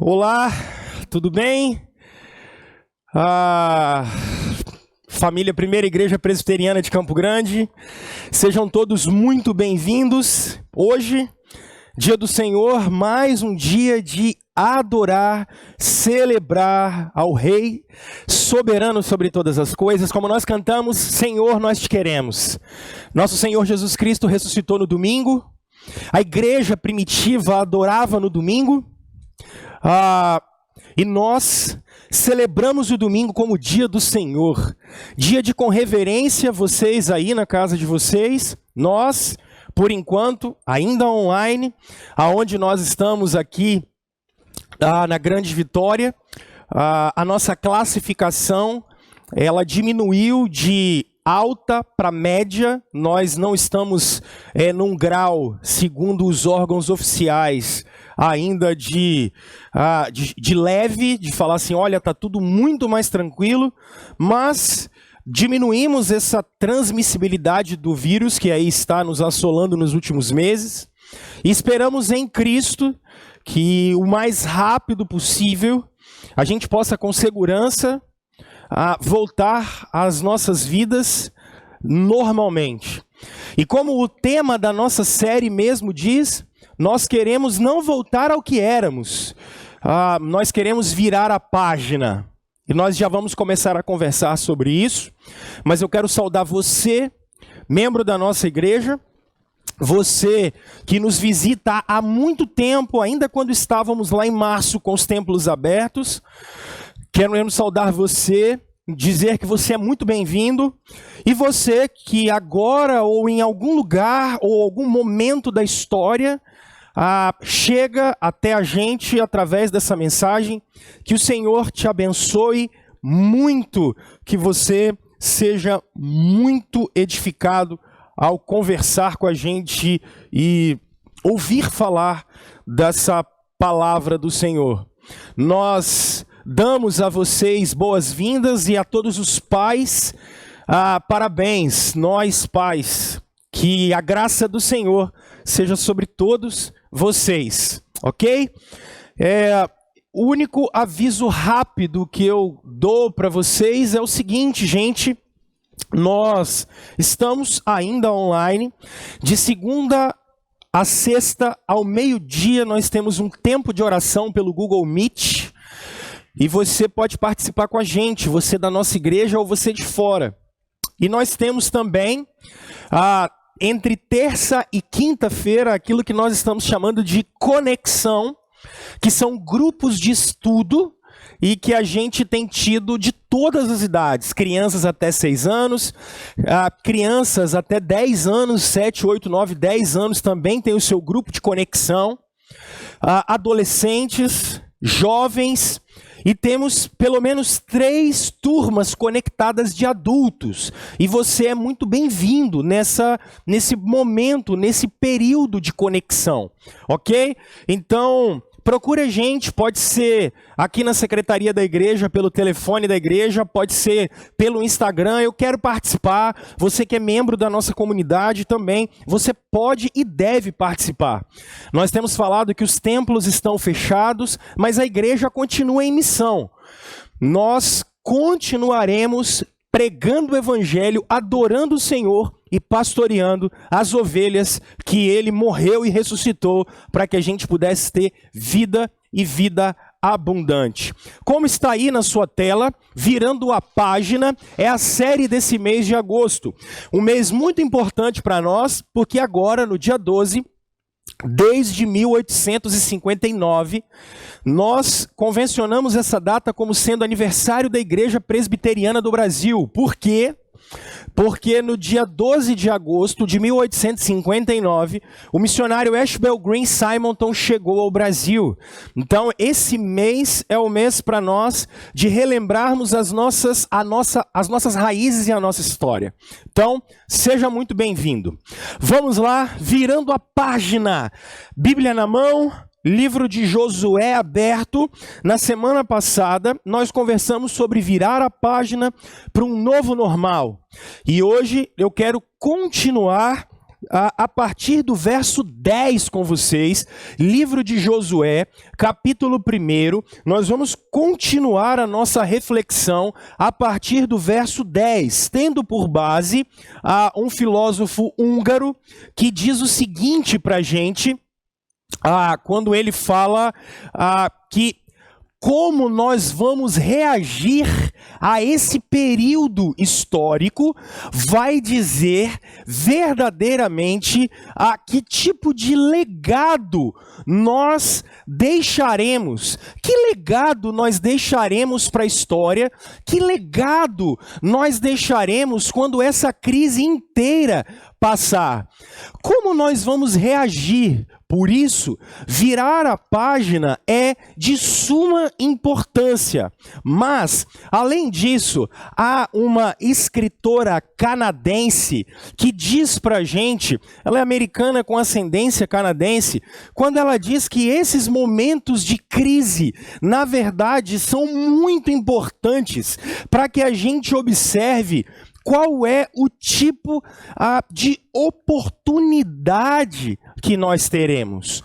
Olá, tudo bem? Família Primeira Igreja Presbiteriana de Campo Grande, sejam todos muito bem-vindos. Hoje, dia do Senhor, mais um dia de adorar, celebrar ao Rei soberano sobre todas as coisas. Como nós cantamos, Senhor, nós te queremos. Nosso Senhor Jesus Cristo ressuscitou no domingo. A igreja primitiva adorava no domingo. E nós celebramos o domingo como dia do Senhor, dia de com reverência, vocês aí na casa de vocês, nós, por enquanto, ainda online, aonde nós estamos aqui na Grande Vitória, a nossa classificação, ela diminuiu de alta para média. Nós não estamos num grau, segundo os órgãos oficiais, ainda de leve, de falar assim, olha, está tudo muito mais tranquilo, mas diminuímos essa transmissibilidade do vírus que aí está nos assolando nos últimos meses, e esperamos em Cristo que o mais rápido possível a gente possa com segurança voltar às nossas vidas normalmente. E como o tema da nossa série mesmo diz, nós queremos não voltar ao que éramos, nós queremos virar a página. E nós já vamos começar a conversar sobre isso, mas eu quero saudar você, membro da nossa igreja, você que nos visita há muito tempo, ainda quando estávamos lá em março com os templos abertos. Queremos saudar você, dizer que você é muito bem-vindo. E você que agora ou em algum lugar ou algum momento da história chega até a gente através dessa mensagem, que o Senhor te abençoe muito, que você seja muito edificado ao conversar com a gente e ouvir falar dessa palavra do Senhor. Nós damos a vocês boas-vindas e a todos os pais, parabéns, nós pais, que a graça do Senhor seja sobre todos vocês, ok? O único aviso rápido que eu dou para vocês é o seguinte, gente, nós estamos ainda online, de segunda a sexta ao meio-dia nós temos um tempo de oração pelo Google Meet, e você pode participar com a gente, você da nossa igreja ou você de fora. E nós temos também, entre terça e quinta-feira, aquilo que nós estamos chamando de conexão, que são grupos de estudo e que a gente tem tido de todas as idades, crianças até 6 anos, crianças até 10 anos, 7, 8, 9, 10 anos também tem o seu grupo de conexão, adolescentes, jovens, e temos pelo menos 3 turmas conectadas de adultos. E você é muito bem-vindo nesse momento, nesse período de conexão, ok? Então, procure a gente, pode ser aqui na secretaria da igreja, pelo telefone da igreja, pode ser pelo Instagram. Eu quero participar. Você que é membro da nossa comunidade também, você pode e deve participar. Nós temos falado que os templos estão fechados, mas a igreja continua em missão. Nós continuaremos pregando o evangelho, adorando o Senhor e pastoreando as ovelhas que Ele morreu e ressuscitou para que a gente pudesse ter vida e vida abundante. Como está aí na sua tela, virando a página, é a série desse mês de agosto. Um mês muito importante para nós, porque agora, no dia 12, desde 1859, nós convencionamos essa data como sendo aniversário da Igreja Presbiteriana do Brasil. Por quê? Porque no dia 12 de agosto de 1859, o missionário Ashbel Green Simonton chegou ao Brasil. Então, esse mês é o mês para nós de relembrarmos as nossas raízes e a nossa história. Então, seja muito bem-vindo. Vamos lá, virando a página, Bíblia na mão, livro de Josué aberto. Na semana passada, nós conversamos sobre virar a página para um novo normal. E hoje eu quero continuar a partir do verso 10 com vocês, livro de Josué, capítulo 1. Nós vamos continuar a nossa reflexão a partir do verso 10, tendo por base um filósofo húngaro que diz o seguinte para a gente, quando ele fala que como nós vamos reagir a esse período histórico vai dizer verdadeiramente que tipo de legado nós deixaremos. Que legado nós deixaremos para a história? Que legado nós deixaremos quando essa crise inteira passar? Como nós vamos reagir? Por isso, virar a página é de suma importância. Mas, além disso, há uma escritora canadense que diz pra gente, ela é americana com ascendência canadense, quando ela diz que esses momentos de crise, na verdade, são muito importantes para que a gente observe qual é o tipo de oportunidade que nós teremos.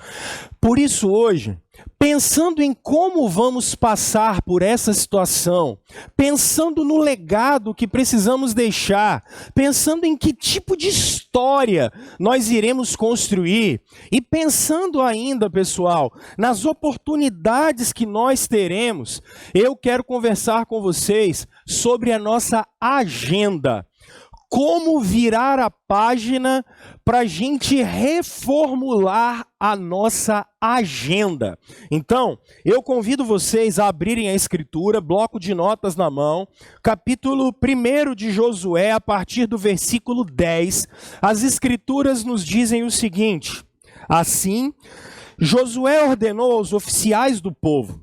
Por isso hoje, pensando em como vamos passar por essa situação, pensando no legado que precisamos deixar, pensando em que tipo de história nós iremos construir e pensando ainda, pessoal, nas oportunidades que nós teremos, eu quero conversar com vocês sobre a nossa agenda. Como virar a página para a gente reformular a nossa agenda. Então, eu convido vocês a abrirem a escritura, bloco de notas na mão, capítulo 1 de Josué, a partir do versículo 10. As escrituras nos dizem o seguinte: assim, Josué ordenou aos oficiais do povo: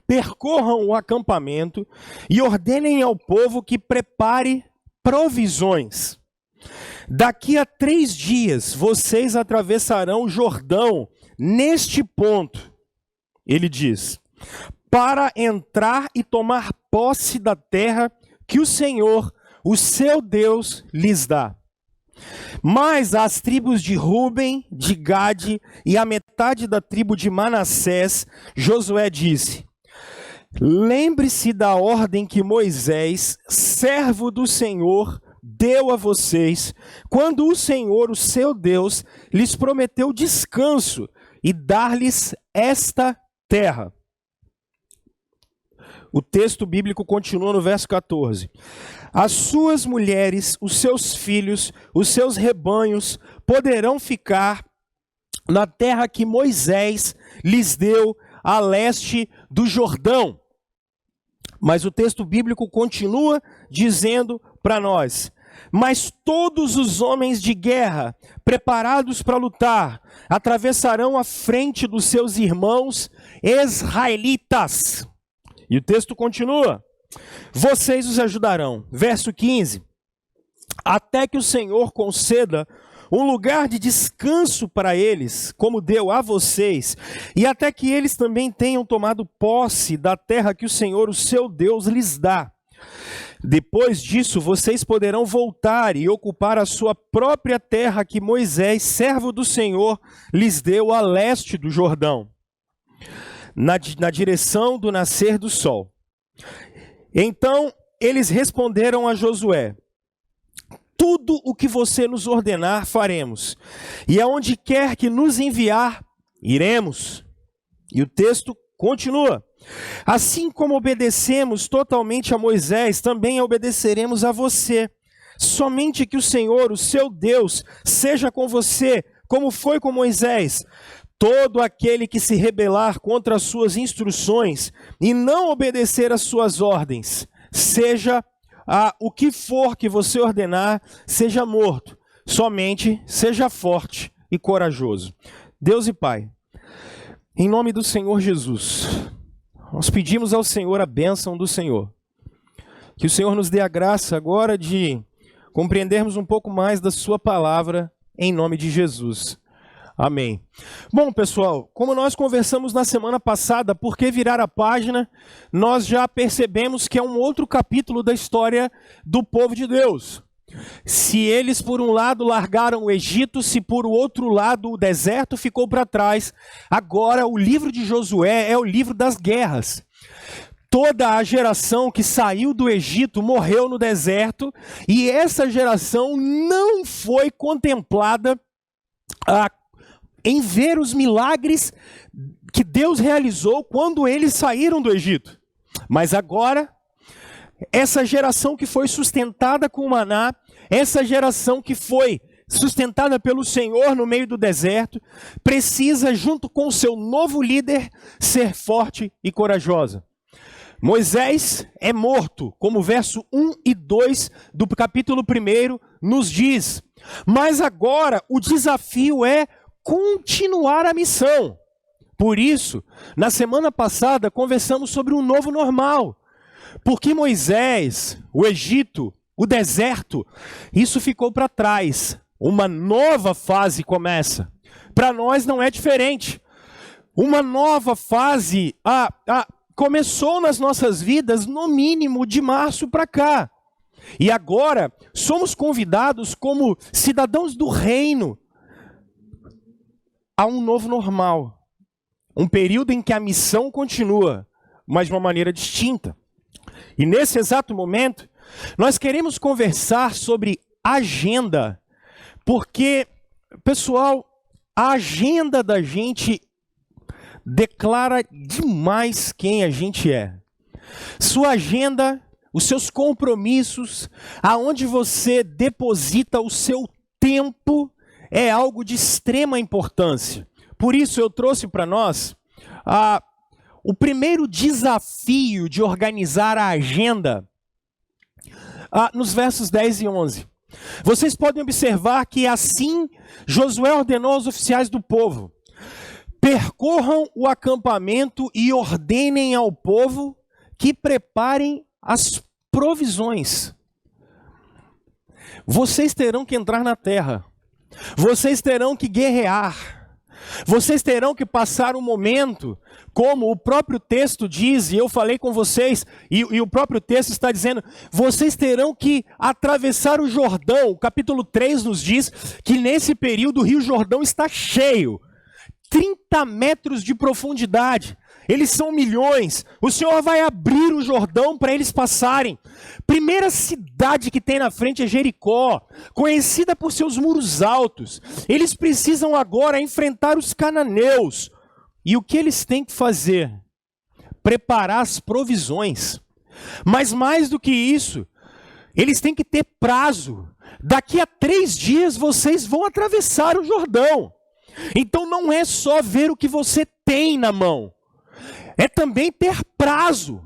percorram o acampamento e ordenem ao povo que prepare provisões. Daqui a 3 dias vocês atravessarão o Jordão neste ponto, ele diz, para entrar e tomar posse da terra que o Senhor, o seu Deus, lhes dá. Mas as tribos de Ruben, de Gade e a metade da tribo de Manassés, Josué disse: lembre-se da ordem que Moisés, servo do Senhor, deu a vocês, quando o Senhor, o seu Deus, lhes prometeu descanso e dar-lhes esta terra. O texto bíblico continua no verso 14. As suas mulheres, os seus filhos, os seus rebanhos poderão ficar na terra que Moisés lhes deu a leste do Jordão. Mas o texto bíblico continua dizendo para nós: mas todos os homens de guerra, preparados para lutar, atravessarão a frente dos seus irmãos israelitas. E o texto continua: vocês os ajudarão. Verso 15: até que o Senhor conceda um lugar de descanso para eles, como deu a vocês, e até que eles também tenham tomado posse da terra que o Senhor, o seu Deus, lhes dá. Depois disso, vocês poderão voltar e ocupar a sua própria terra que Moisés, servo do Senhor, lhes deu a leste do Jordão, na direção do nascer do sol. Então, eles responderam a Josué: tudo o que você nos ordenar, faremos, e aonde quer que nos enviar, iremos. E o texto continua: assim como obedecemos totalmente a Moisés, também obedeceremos a você. Somente que o Senhor, o seu Deus, seja com você, como foi com Moisés. Todo aquele que se rebelar contra as suas instruções e não obedecer às suas ordens, seja o que for que você ordenar, seja morto. Somente seja forte e corajoso. Deus e Pai, em nome do Senhor Jesus, nós pedimos ao Senhor a bênção do Senhor. Que o Senhor nos dê a graça agora de compreendermos um pouco mais da sua palavra, em nome de Jesus. Amém. Bom, pessoal, como nós conversamos na semana passada, por que virar a página, nós já percebemos que é um outro capítulo da história do povo de Deus. Se eles por um lado largaram o Egito, se por outro lado o deserto ficou para trás, agora o livro de Josué é o livro das guerras. Toda a geração que saiu do Egito morreu no deserto, e essa geração não foi contemplada em ver os milagres que Deus realizou quando eles saíram do Egito. Mas agora, essa geração que foi sustentada com o maná, essa geração que foi sustentada pelo Senhor no meio do deserto, precisa, junto com o seu novo líder, ser forte e corajosa. Moisés é morto, como o verso 1 e 2 do capítulo 1 nos diz. Mas agora o desafio é continuar a missão. Por isso, na semana passada, conversamos sobre um novo normal. Porque Moisés, o Egito, o deserto, isso ficou para trás. Uma nova fase começa. Para nós não é diferente. Uma nova fase começou nas nossas vidas, no mínimo, de março para cá. E agora, somos convidados como cidadãos do reino a um novo normal. Um período em que a missão continua, mas de uma maneira distinta. E nesse exato momento, nós queremos conversar sobre agenda, porque, pessoal, a agenda da gente declara demais quem a gente é. Sua agenda, os seus compromissos, aonde você deposita o seu tempo, é algo de extrema importância. Por isso eu trouxe para nós o primeiro desafio de organizar a agenda nos versos 10 e 11. Vocês podem observar que assim Josué ordenou aos oficiais do povo: percorram o acampamento e ordenem ao povo que preparem as provisões. Vocês terão que entrar na terra. Vocês terão que guerrear. Vocês terão que passar um momento, como o próprio texto diz, e eu falei com vocês, e o próprio texto está dizendo, vocês terão que atravessar o Jordão. O capítulo 3 nos diz que nesse período o Rio Jordão está cheio. 30 metros de profundidade. Eles são milhões. O Senhor vai abrir o Jordão para eles passarem. Primeira cidade que tem na frente é Jericó, conhecida por seus muros altos. Eles precisam agora enfrentar os cananeus. E o que eles têm que fazer? Preparar as provisões. Mas mais do que isso, eles têm que ter prazo. Daqui a 3 dias vocês vão atravessar o Jordão. Então não é só ver o que você tem na mão. É também ter prazo.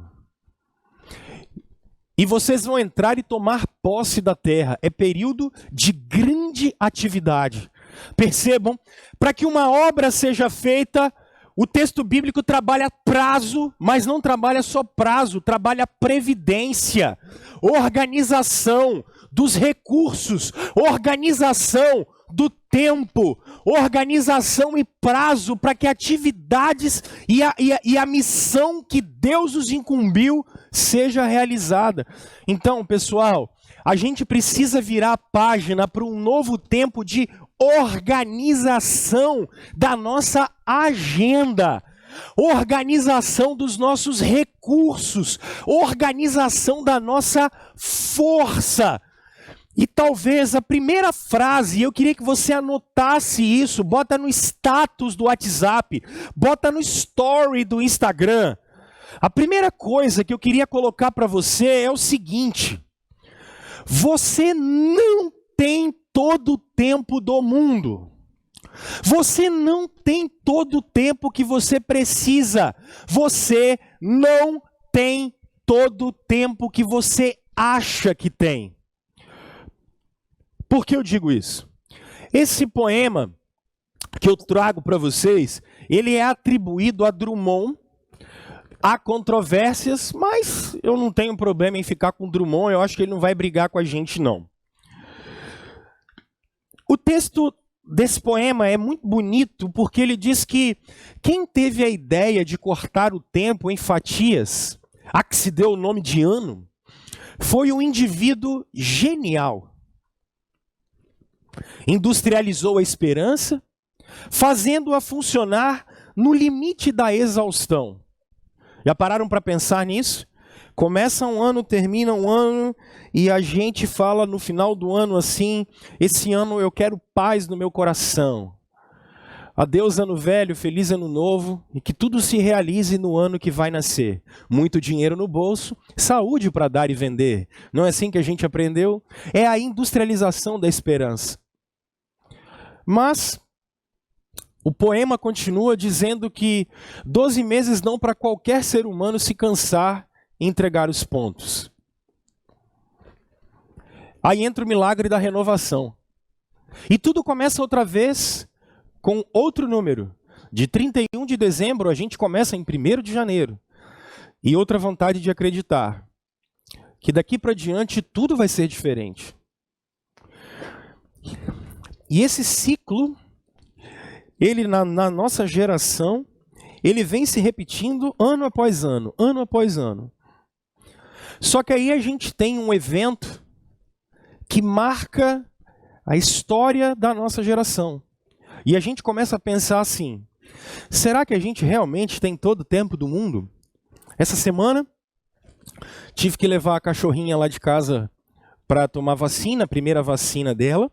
E vocês vão entrar e tomar posse da terra. É período de grande atividade. Percebam, para que uma obra seja feita, o texto bíblico trabalha prazo, mas não trabalha só prazo, trabalha previdência, organização dos recursos, organização do tempo, organização e prazo para que atividades e a missão que Deus os incumbiu seja realizada. Então, pessoal, a gente precisa virar a página para um novo tempo de organização da nossa agenda, organização dos nossos recursos, organização da nossa força. E talvez a primeira frase, eu queria que você anotasse isso, bota no status do WhatsApp, bota no story do Instagram. A primeira coisa que eu queria colocar para você é o seguinte: você não tem todo o tempo do mundo. Você não tem todo o tempo que você precisa. Você não tem todo o tempo que você acha que tem. Por que eu digo isso? Esse poema que eu trago para vocês, ele é atribuído a Drummond. Há controvérsias, mas eu não tenho problema em ficar com Drummond, eu acho que ele não vai brigar com a gente, não. O texto desse poema é muito bonito porque ele diz que quem teve a ideia de cortar o tempo em fatias, a que se deu o nome de ano, foi um indivíduo genial. industrializou a esperança, fazendo-a funcionar no limite da exaustão. Já pararam para pensar nisso? Começa um ano, termina um ano, e a gente fala no final do ano assim: esse ano eu quero paz no meu coração. Adeus ano velho, feliz ano novo, e que tudo se realize no ano que vai nascer. Muito dinheiro no bolso, saúde para dar e vender. Não é assim que a gente aprendeu? É a industrialização da esperança. Mas o poema continua dizendo que 12 meses não para qualquer ser humano se cansar e entregar os pontos. Aí entra o milagre da renovação. E tudo começa outra vez com outro número. De 31 de dezembro, a gente começa em 1º de janeiro. E outra vontade de acreditar, que daqui para diante tudo vai ser diferente. E esse ciclo, ele na nossa geração, ele vem se repetindo ano após ano, ano após ano. Só que aí a gente tem um evento que marca a história da nossa geração. E a gente começa a pensar assim: será que a gente realmente tem todo o tempo do mundo? Essa semana, tive que levar a cachorrinha lá de casa para tomar vacina, a primeira vacina dela.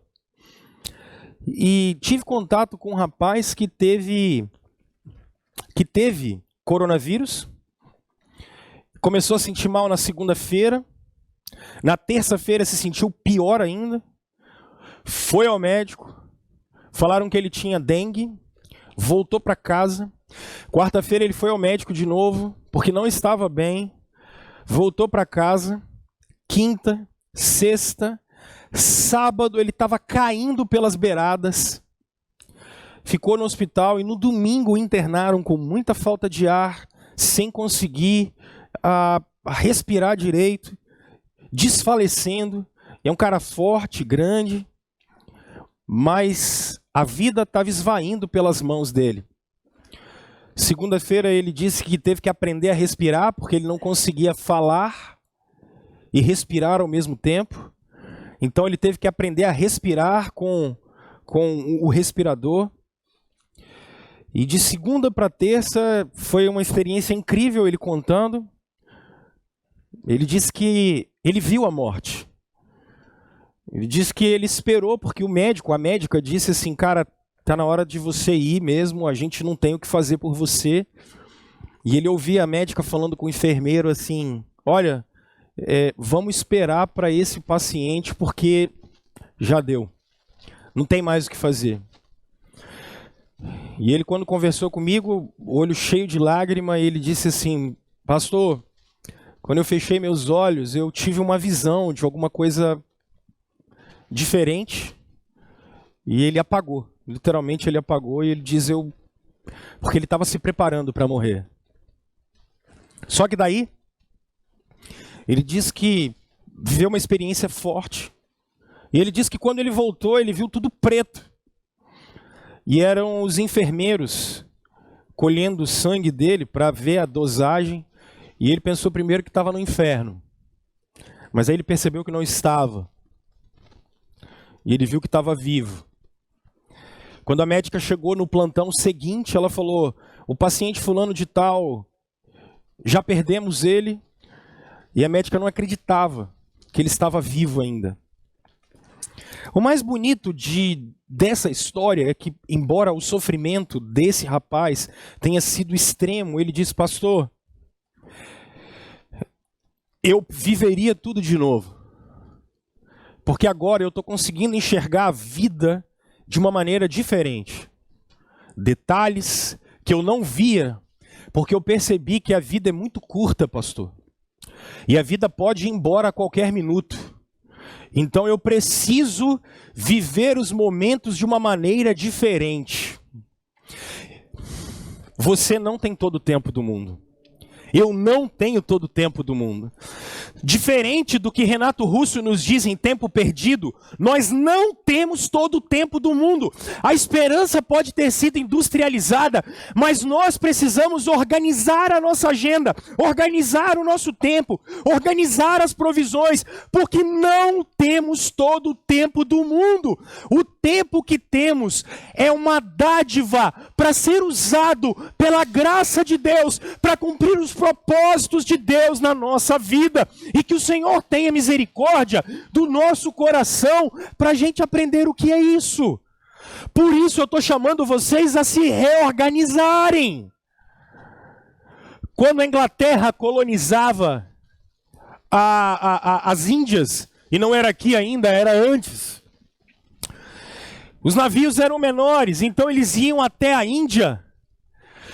E tive contato com um rapaz que teve coronavírus. Começou a sentir mal na segunda-feira. Na terça-feira se sentiu pior ainda. Foi ao médico. Falaram que ele tinha dengue. Voltou para casa. Quarta-feira ele foi ao médico de novo, porque não estava bem. Voltou para casa. Quinta, sexta, sábado ele estava caindo pelas beiradas. Ficou no hospital e no domingo o internaram com muita falta de ar, sem conseguir respirar direito, desfalecendo. É um cara forte, grande, mas a vida estava esvaindo pelas mãos dele. Segunda-feira ele disse que teve que aprender a respirar, porque ele não conseguia falar e respirar ao mesmo tempo. Então ele teve que aprender a respirar com o respirador. E de segunda para terça foi uma experiência incrível, ele contando. Ele disse que ele viu a morte. Ele disse que ele esperou, porque a médica disse assim: cara, tá na hora de você ir mesmo, a gente não tem o que fazer por você. E ele ouvia a médica falando com o enfermeiro assim: olha, vamos esperar para esse paciente, porque já deu. Não tem mais o que fazer. E ele, quando conversou comigo, olho cheio de lágrima, ele disse assim: pastor, quando eu fechei meus olhos, eu tive uma visão de alguma coisa diferente, e ele apagou. Literalmente ele apagou, e ele diz: porque ele estava se preparando para morrer. Só que daí, ele diz que viveu uma experiência forte. E ele diz que quando ele voltou, ele viu tudo preto. E eram os enfermeiros colhendo o sangue dele para ver a dosagem. E ele pensou primeiro que estava no inferno. Mas aí ele percebeu que não estava. E ele viu que estava vivo. Quando a médica chegou no plantão seguinte, ela falou: o paciente fulano de tal, já perdemos ele. E a médica não acreditava que ele estava vivo ainda. O mais bonito dessa história é que, embora o sofrimento desse rapaz tenha sido extremo, ele disse: pastor, eu viveria tudo de novo. Porque agora eu estou conseguindo enxergar a vida de uma maneira diferente. Detalhes que eu não via, porque eu percebi que a vida é muito curta, pastor. E a vida pode ir embora a qualquer minuto. Então eu preciso viver os momentos de uma maneira diferente. Você não tem todo o tempo do mundo. Eu não tenho todo o tempo do mundo. Diferente do que Renato Russo nos diz em Tempo Perdido, nós não temos todo o tempo do mundo. A esperança pode ter sido industrializada, mas nós precisamos organizar a nossa agenda, organizar o nosso tempo, organizar as provisões, porque não temos todo o tempo do mundo. O tempo que temos é uma dádiva para ser usado pela graça de Deus, para cumprir os propósitos de Deus na nossa vida, e que o Senhor tenha misericórdia do nosso coração para a gente aprender o que é isso. Por isso eu estou chamando vocês a se reorganizarem. Quando a Inglaterra colonizava as Índias, e não era aqui ainda, era antes, os navios eram menores, então eles iam até a Índia.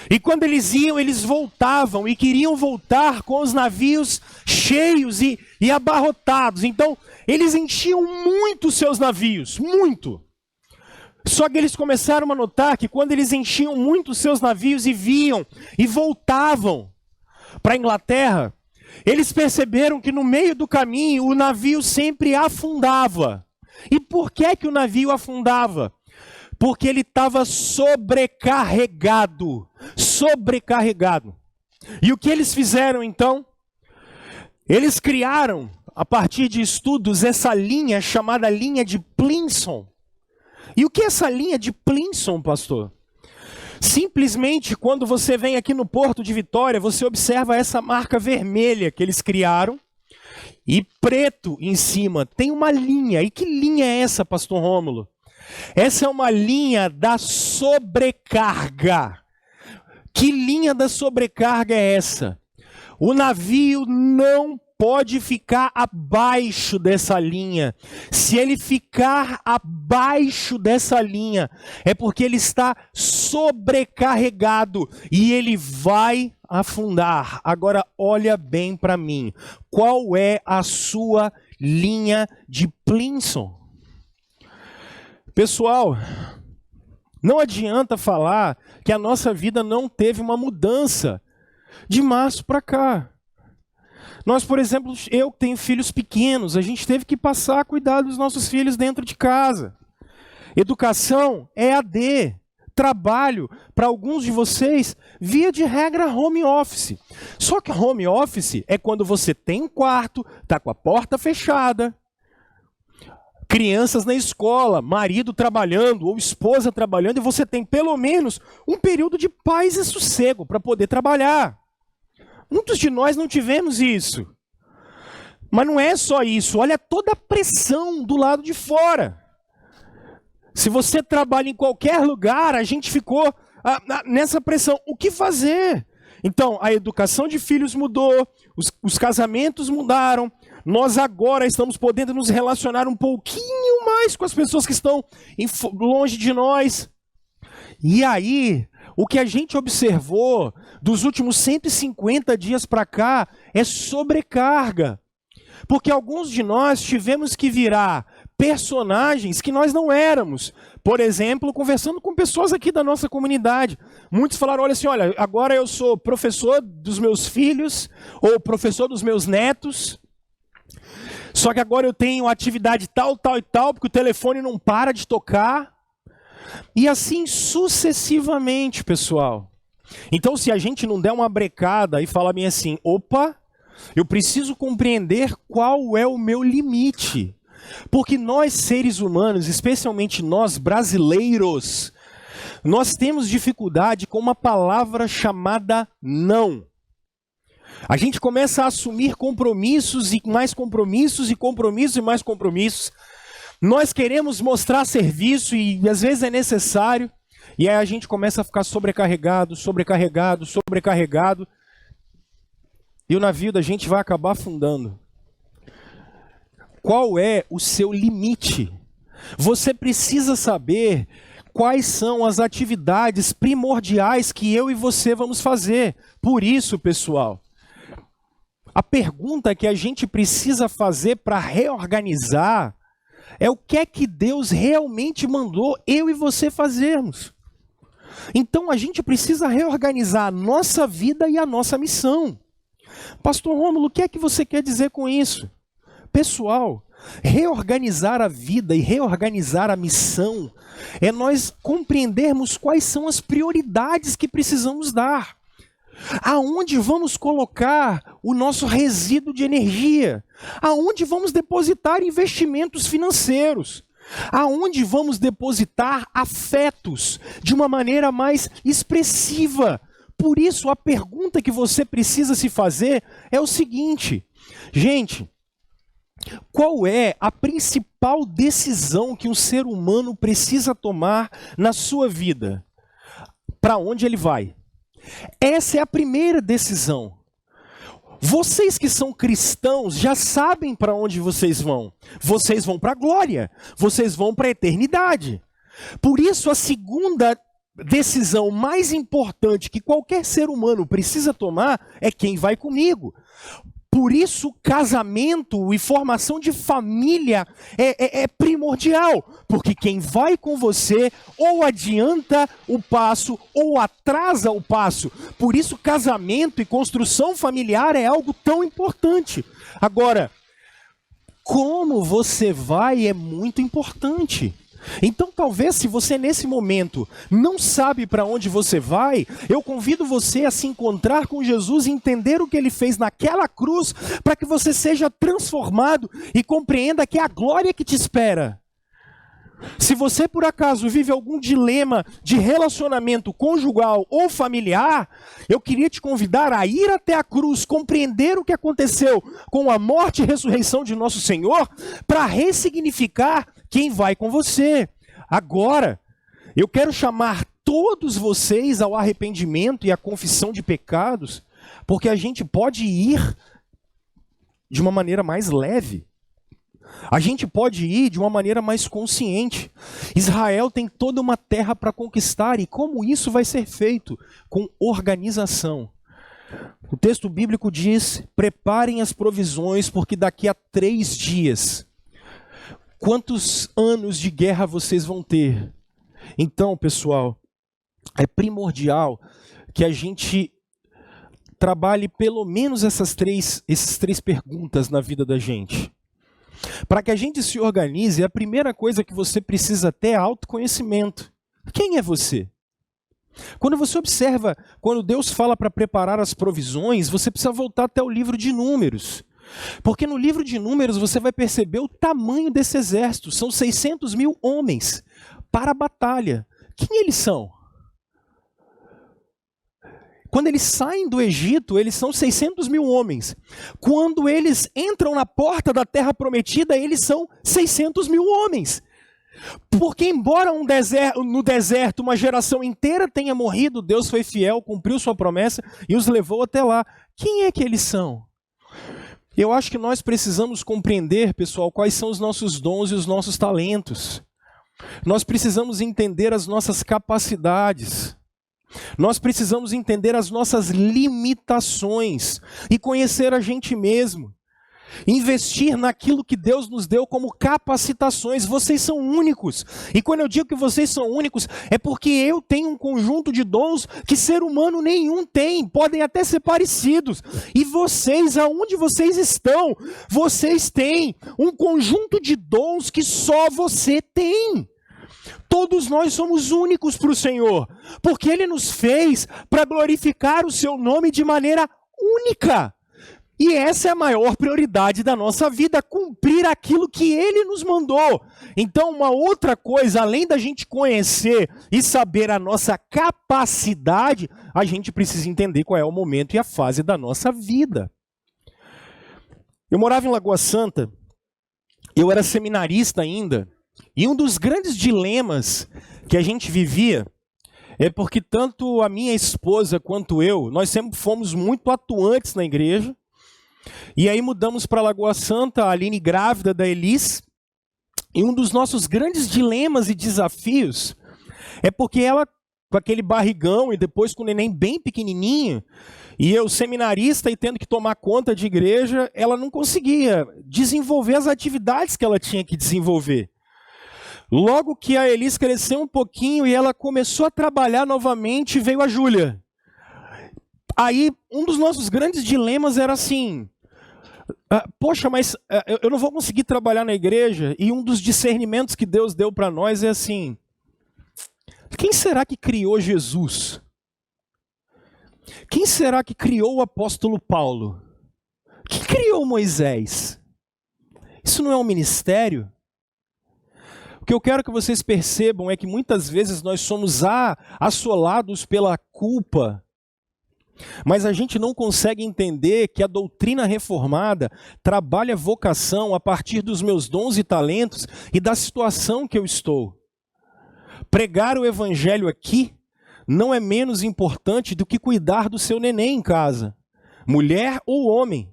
E quando eles iam, eles voltavam e queriam voltar com os navios cheios e abarrotados. Então, eles enchiam muito seus navios, muito. Só que eles começaram a notar que quando eles enchiam muito seus navios e vinham e voltavam para a Inglaterra, eles perceberam que no meio do caminho o navio sempre afundava. E por que o navio afundava? Porque ele estava sobrecarregado. E o que eles fizeram então? Eles criaram, a partir de estudos, essa linha chamada linha de Plimsoll. E o que é essa linha de Plimsoll, pastor? Simplesmente, quando você vem aqui no Porto de Vitória, você observa essa marca vermelha que eles criaram, e preto em cima, tem uma linha. E que linha é essa, pastor Rômulo? Essa é uma linha da sobrecarga. Que linha da sobrecarga é essa? O navio não pode ficar abaixo dessa linha. Se ele ficar abaixo dessa linha, é porque ele está sobrecarregado e ele vai afundar. Agora olha bem para mim. Qual é a sua linha de Plimsoll? Pessoal, não adianta falar que a nossa vida não teve uma mudança de março para cá. Nós, por exemplo, eu que tenho filhos pequenos, a gente teve que passar a cuidar dos nossos filhos dentro de casa. Educação é EAD. Trabalho, para alguns de vocês, via de regra home office. Só que home office é quando você tem um quarto, está com a porta fechada, crianças na escola, marido trabalhando ou esposa trabalhando, e você tem pelo menos um período de paz e sossego para poder trabalhar. Muitos de nós não tivemos isso. Mas não é só isso, olha toda a pressão do lado de fora. Se você trabalha em qualquer lugar, a gente ficou nessa pressão. O que fazer? Então, a educação de filhos mudou, os casamentos mudaram. Nós agora estamos podendo nos relacionar um pouquinho mais com as pessoas que estão longe de nós. E aí, o que a gente observou dos últimos 150 dias para cá é sobrecarga. Porque alguns de nós tivemos que virar personagens que nós não éramos. Por exemplo, conversando com pessoas aqui da nossa comunidade. Muitos falaram, olha assim, olha, agora eu sou professor dos meus filhos ou professor dos meus netos. Só que agora eu tenho atividade tal, tal e tal, porque o telefone não para de tocar. E assim sucessivamente, pessoal. Então, se a gente não der uma brecada e falar bem assim, opa, eu preciso compreender qual é o meu limite. Porque nós, seres humanos, especialmente nós brasileiros, nós temos dificuldade com uma palavra chamada não. A gente começa a assumir compromissos e mais compromissos e compromissos e mais compromissos. Nós queremos mostrar serviço e às vezes é necessário. E aí a gente começa a ficar sobrecarregado. E o navio da gente vai acabar afundando. Qual é o seu limite? Você precisa saber quais são as atividades primordiais que eu e você vamos fazer. Por isso, pessoal, a pergunta que a gente precisa fazer para reorganizar é o que é que Deus realmente mandou eu e você fazermos. Então a gente precisa reorganizar a nossa vida e a nossa missão. Pastor Rômulo, o que é que você quer dizer com isso? Pessoal, reorganizar a vida e reorganizar a missão é nós compreendermos quais são as prioridades que precisamos dar. Aonde vamos colocar o nosso resíduo de energia? Aonde vamos depositar investimentos financeiros? Aonde vamos depositar afetos de uma maneira mais expressiva? Por isso, a pergunta que você precisa se fazer é o seguinte: gente, qual é a principal decisão que um ser humano precisa tomar na sua vida? Para onde ele vai? Essa é a primeira decisão. Vocês que são cristãos já sabem para onde vocês vão. Vocês vão para a glória. Vocês vão para a eternidade. Por isso, a segunda decisão mais importante que qualquer ser humano precisa tomar é quem vai comigo. Por isso, casamento e formação de família é primordial, porque quem vai com você ou adianta o passo ou atrasa o passo. Por isso, casamento e construção familiar é algo tão importante. Agora, como você vai é muito importante. Então, talvez, se você nesse momento não sabe para onde você vai, eu convido você a se encontrar com Jesus e entender o que ele fez naquela cruz, para que você seja transformado e compreenda que é a glória que te espera. Se você, por acaso, vive algum dilema de relacionamento conjugal ou familiar, eu queria te convidar a ir até a cruz, compreender o que aconteceu com a morte e ressurreição de nosso Senhor, para ressignificar quem vai com você. Agora, eu quero chamar todos vocês ao arrependimento e à confissão de pecados, porque a gente pode ir de uma maneira mais leve. A gente pode ir de uma maneira mais consciente. Israel tem toda uma terra para conquistar, e como isso vai ser feito? Com organização. O texto bíblico diz: preparem as provisões, porque daqui a 3 dias, quantos anos de guerra vocês vão ter? Então, pessoal, é primordial que a gente trabalhe pelo menos essas três perguntas na vida da gente. Para que a gente se organize, a primeira coisa que você precisa ter é autoconhecimento. Quem é você? Quando você observa, quando Deus fala para preparar as provisões, você precisa voltar até o livro de Números. Porque no livro de Números você vai perceber o tamanho desse exército. São 600 mil homens para a batalha. Quem eles são? Quando eles saem do Egito, eles são 600 mil homens. Quando eles entram na porta da terra prometida, eles são 600 mil homens. Porque embora no deserto uma geração inteira tenha morrido, Deus foi fiel, cumpriu sua promessa e os levou até lá. Quem é que eles são? Eu acho que nós precisamos compreender, pessoal, quais são os nossos dons e os nossos talentos. Nós precisamos entender as nossas capacidades. Nós precisamos entender as nossas limitações e conhecer a gente mesmo. Investir naquilo que Deus nos deu como capacitações. Vocês são únicos. E quando eu digo que vocês são únicos, é porque eu tenho um conjunto de dons que ser humano nenhum tem. Podem até ser parecidos. E vocês, aonde vocês estão, vocês têm um conjunto de dons que só você tem. Todos nós somos únicos para o Senhor, porque Ele nos fez para glorificar o seu nome de maneira única. E essa é a maior prioridade da nossa vida, cumprir aquilo que Ele nos mandou. Então, uma outra coisa, além da gente conhecer e saber a nossa capacidade, a gente precisa entender qual é o momento e a fase da nossa vida. Eu morava em Lagoa Santa, eu era seminarista ainda, e um dos grandes dilemas que a gente vivia é porque tanto a minha esposa quanto eu, nós sempre fomos muito atuantes na igreja. E aí mudamos para Lagoa Santa, a Aline grávida da Elis. E um dos nossos grandes dilemas e desafios é porque ela, com aquele barrigão e depois com o neném bem pequenininho, e eu seminarista e tendo que tomar conta de igreja, ela não conseguia desenvolver as atividades que ela tinha que desenvolver. Logo que a Elis cresceu um pouquinho e ela começou a trabalhar novamente, veio a Júlia. Aí, um dos nossos grandes dilemas era assim, poxa, mas eu não vou conseguir trabalhar na igreja, e um dos discernimentos que Deus deu para nós é assim, quem será que criou Jesus? Quem será que criou o apóstolo Paulo? Quem criou Moisés? Isso não é um ministério? O que eu quero que vocês percebam é que muitas vezes nós somos assolados pela culpa, mas a gente não consegue entender que a doutrina reformada trabalha vocação a partir dos meus dons e talentos e da situação que eu estou. Pregar o evangelho aqui não é menos importante do que cuidar do seu neném em casa, mulher ou homem.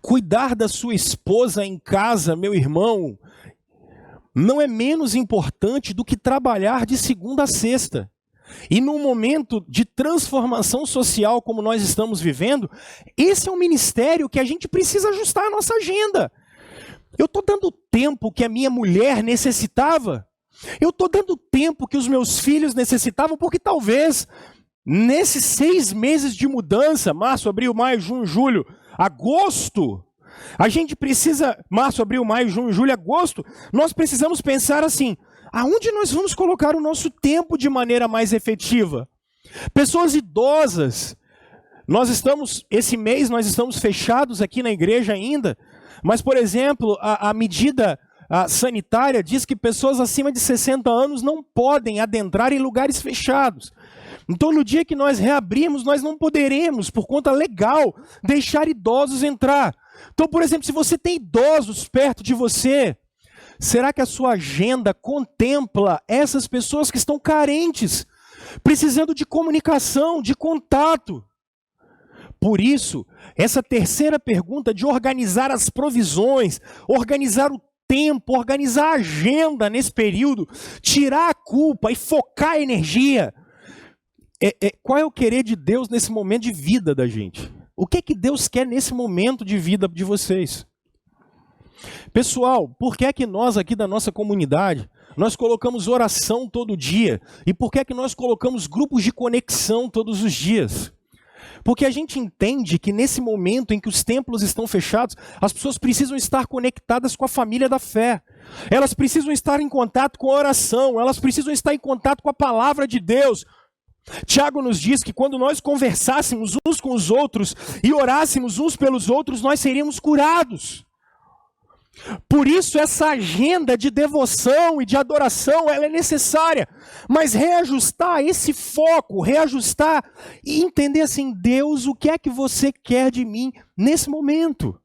Cuidar da sua esposa em casa, meu irmão, não é menos importante do que trabalhar de segunda a sexta. E num momento de transformação social como nós estamos vivendo, esse é um ministério que a gente precisa ajustar a nossa agenda. Eu estou dando o tempo que a minha mulher necessitava. Eu estou dando o tempo que os meus filhos necessitavam, porque talvez nesses 6 meses de mudança, março, abril, maio, junho, julho, agosto, a gente precisa, março, abril, maio, junho, julho, agosto, nós precisamos pensar assim, aonde nós vamos colocar o nosso tempo de maneira mais efetiva? Pessoas idosas, esse mês nós estamos fechados aqui na igreja ainda, mas, por exemplo, a medida sanitária diz que pessoas acima de 60 anos não podem adentrar em lugares fechados. Então, no dia que nós reabrimos, nós não poderemos, por conta legal, deixar idosos entrar. Então, por exemplo, se você tem idosos perto de você, será que a sua agenda contempla essas pessoas que estão carentes, precisando de comunicação, de contato? Por isso, essa terceira pergunta de organizar as provisões, organizar o tempo, organizar a agenda nesse período, tirar a culpa e focar a energia. Qual é o querer de Deus nesse momento de vida da gente? O que é que Deus quer nesse momento de vida de vocês? Pessoal, por que é que nós aqui da nossa comunidade, nós colocamos oração todo dia? E por que é que nós colocamos grupos de conexão todos os dias? Porque a gente entende que nesse momento em que os templos estão fechados, as pessoas precisam estar conectadas com a família da fé. Elas precisam estar em contato com a oração, elas precisam estar em contato com a palavra de Deus. Tiago nos diz que quando nós conversássemos uns com os outros e orássemos uns pelos outros, nós seríamos curados. Por isso essa agenda de devoção e de adoração, ela é necessária, mas reajustar esse foco, reajustar e entender assim, Deus, o que é que você quer de mim nesse momento?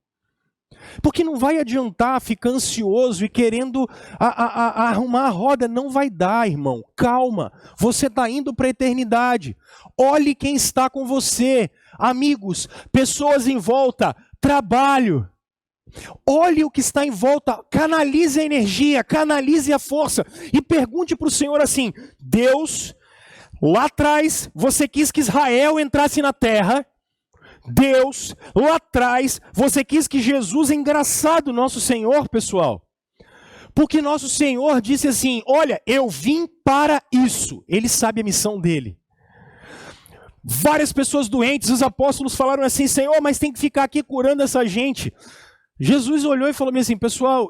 Porque não vai adiantar ficar ansioso e querendo arrumar a roda, não vai dar, irmão. Calma, você está indo para a eternidade. Olhe quem está com você, amigos, pessoas em volta, trabalho. Olhe o que está em volta, canalize a energia, canalize a força e pergunte para o Senhor assim, Deus, lá atrás você quis que Israel entrasse na terra, Deus, lá atrás você quis que Jesus, engraçado nosso Senhor, pessoal, porque nosso Senhor disse assim, olha, eu vim para isso, Ele sabe a missão dele. Várias pessoas doentes, os apóstolos falaram assim, Senhor, mas tem que ficar aqui curando essa gente. Jesus olhou e falou assim, pessoal,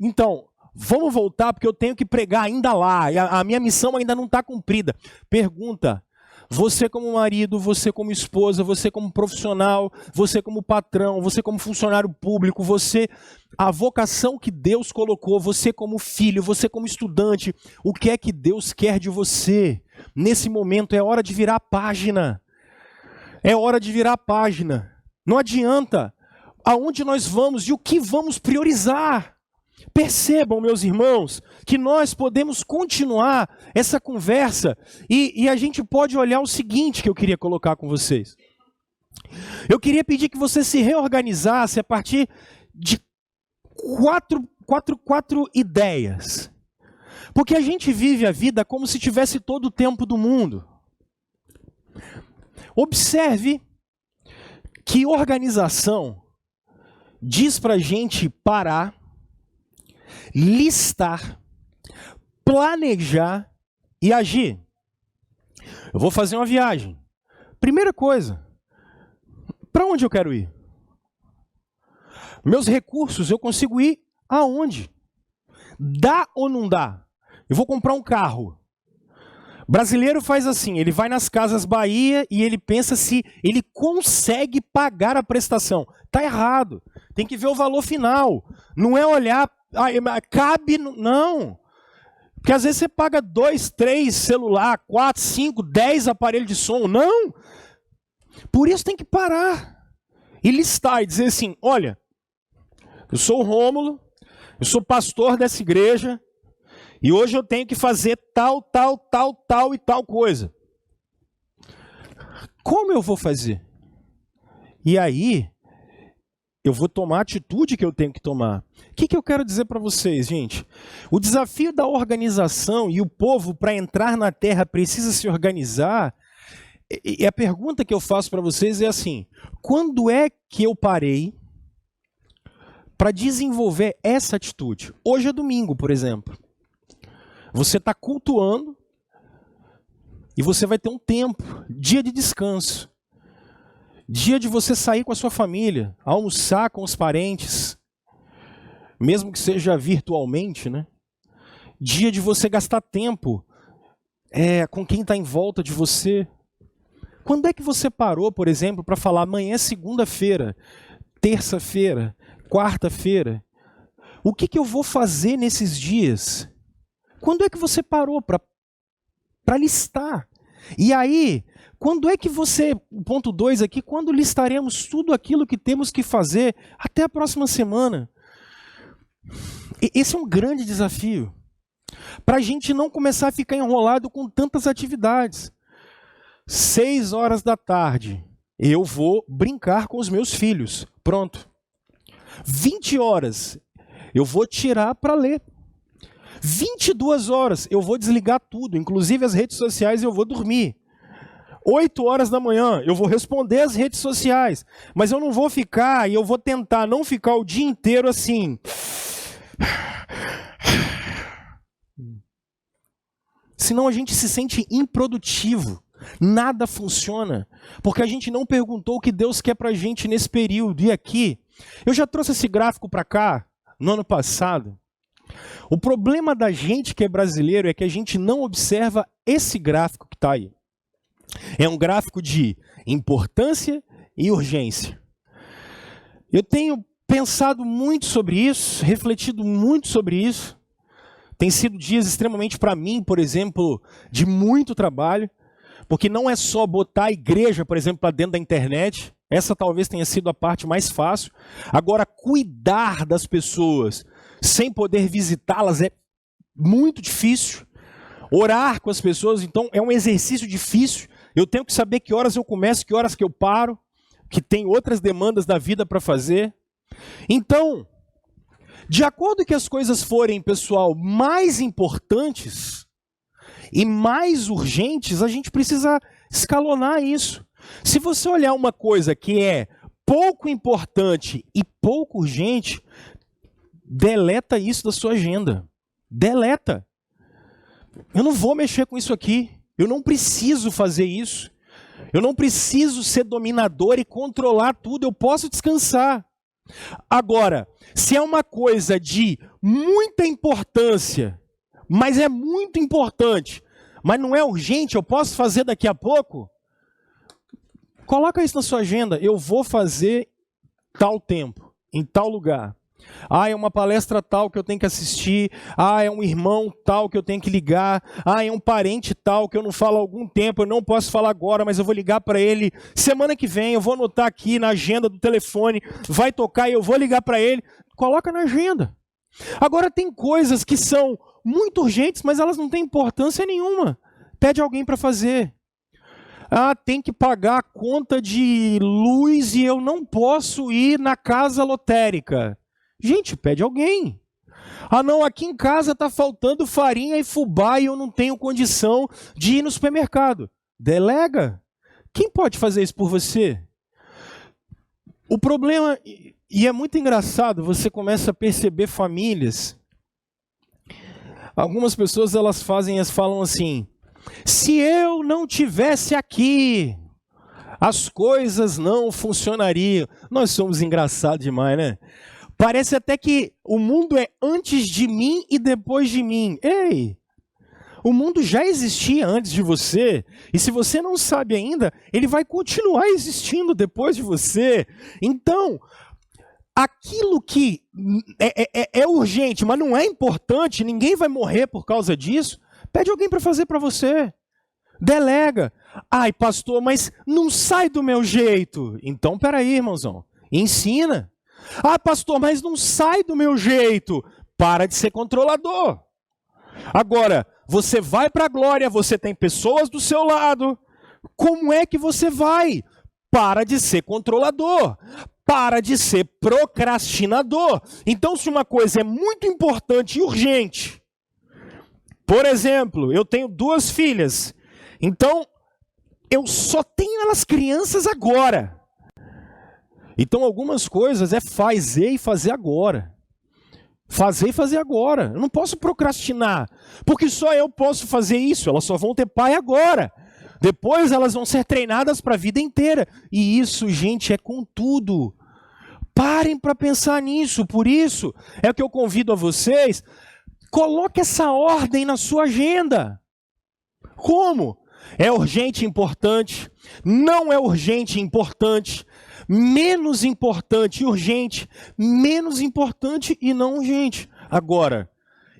então, vamos voltar porque eu tenho que pregar ainda lá, a minha missão ainda não está cumprida. Pergunta, você como marido, você como esposa, você como profissional, você como patrão, você como funcionário público, a vocação que Deus colocou, você como filho, você como estudante, o que é que Deus quer de você? Nesse momento é hora de virar a página. É hora de virar a página. Não adianta. Aonde nós vamos e o que vamos priorizar. Percebam, meus irmãos, que nós podemos continuar essa conversa e a gente pode olhar o seguinte que eu queria colocar com vocês. Eu queria pedir que você se reorganizasse a partir de quatro ideias. Porque a gente vive a vida como se tivesse todo o tempo do mundo. Observe que organização diz para a gente parar, listar, planejar e agir. Eu vou fazer uma viagem. Primeira coisa, para onde eu quero ir? Meus recursos, eu consigo ir aonde? Dá ou não dá? Eu vou comprar um carro. Brasileiro faz assim, ele vai nas Casas Bahia e ele pensa se ele consegue pagar a prestação. Tá errado. Tem que ver o valor final. Não é olhar, cabe, não. Porque às vezes você paga 2, 3 celular, 4, 5, 10 aparelhos de som. Não. Por isso tem que parar e listar e dizer assim, olha, eu sou o Rômulo, eu sou pastor dessa igreja e hoje eu tenho que fazer tal e tal coisa. Como eu vou fazer? E aí, eu vou tomar a atitude que eu tenho que tomar. O que eu quero dizer para vocês, gente? O desafio da organização e o povo para entrar na terra precisa se organizar. E a pergunta que eu faço para vocês é assim, quando é que eu parei para desenvolver essa atitude? Hoje é domingo, por exemplo. Você está cultuando e você vai ter um tempo, dia de descanso. Dia de você sair com a sua família, almoçar com os parentes, mesmo que seja virtualmente, né? Dia de você gastar tempo com quem está em volta de você. Quando é que você parou, por exemplo, para falar amanhã é segunda-feira, terça-feira, quarta-feira? O que eu vou fazer nesses dias? Quando é que você parou para listar? E aí, quando é que você, ponto 2 aqui, quando listaremos tudo aquilo que temos que fazer até a próxima semana? Esse é um grande desafio. Para a gente não começar a ficar enrolado com tantas atividades. 6 horas da tarde, eu vou brincar com os meus filhos. Pronto. 20 horas, eu vou tirar para ler. 22 horas, eu vou desligar tudo, inclusive as redes sociais, eu vou dormir. 8 horas da manhã, eu vou responder as redes sociais. Mas eu não vou ficar, e eu vou tentar não ficar o dia inteiro assim. Senão a gente se sente improdutivo. Nada funciona. Porque a gente não perguntou o que Deus quer pra gente nesse período. E aqui, eu já trouxe esse gráfico para cá, no ano passado. O problema da gente que é brasileiro é que a gente não observa esse gráfico que está aí. É um gráfico de importância e urgência. Eu tenho pensado muito sobre isso, refletido muito sobre isso. Tem sido dias extremamente, para mim, por exemplo, de muito trabalho, porque não é só botar a igreja, por exemplo, para dentro da internet. Essa talvez tenha sido a parte mais fácil. Agora, cuidar das pessoas sem poder visitá-las é muito difícil. Orar com as pessoas, então, é um exercício difícil. Eu tenho que saber que horas eu começo, que horas que eu paro, que tem outras demandas da vida para fazer. Então, de acordo que as coisas forem, pessoal, mais importantes e mais urgentes, a gente precisa escalonar isso. Se você olhar uma coisa que é pouco importante e pouco urgente, deleta isso da sua agenda. Deleta. Eu não vou mexer com isso aqui. Eu não preciso fazer isso. Eu não preciso ser dominador e controlar tudo. Eu posso descansar. Agora, se é uma coisa de muita importância, mas é muito importante, mas não é urgente, eu posso fazer daqui a pouco, coloca isso na sua agenda. Eu vou fazer tal tempo, em tal lugar. Ah, é uma palestra tal que eu tenho que assistir. Ah, é um irmão tal que eu tenho que ligar. Ah, é um parente tal que eu não falo há algum tempo. Eu não posso falar agora, mas eu vou ligar para ele semana que vem. Eu vou anotar aqui na agenda do telefone. Vai tocar e eu vou ligar para ele. Coloca na agenda. Agora tem coisas que são muito urgentes, mas elas não têm importância nenhuma. Pede alguém para fazer. Ah, tem que pagar a conta de luz e eu não posso ir na casa lotérica. Gente, pede alguém. Ah não, aqui em casa está faltando farinha e fubá e eu não tenho condição de ir no supermercado. Delega. Quem pode fazer isso por você? O problema, e é muito engraçado, você começa a perceber famílias. Algumas pessoas elas falam assim, se eu não tivesse aqui, as coisas não funcionariam. Nós somos engraçados demais, né? Parece até que o mundo é antes de mim e depois de mim. Ei, o mundo já existia antes de você, e se você não sabe ainda, ele vai continuar existindo depois de você. Então, aquilo que é urgente, mas não é importante, ninguém vai morrer por causa disso, pede alguém para fazer para você. Delega. Ai, pastor, mas não sai do meu jeito. Então, peraí, irmãozão, ensina. Ah, pastor, mas não sai do meu jeito. Para de ser controlador. Agora, você vai para a glória, você tem pessoas do seu lado. Como é que você vai? Para de ser controlador. Para de ser procrastinador. Então, se uma coisa é muito importante e urgente, por exemplo, eu tenho 2 filhas, então eu só tenho elas crianças agora. Então, algumas coisas é fazer e fazer agora. Fazer e fazer agora. Eu não posso procrastinar, porque só eu posso fazer isso. Elas só vão ter pai agora. Depois elas vão ser treinadas para a vida inteira. E isso, gente, é com tudo. Parem para pensar nisso. Por isso, é que eu convido a vocês, coloque essa ordem na sua agenda. Como? É urgente e importante? Não é urgente e importante? Menos importante e urgente, menos importante e não urgente. Agora,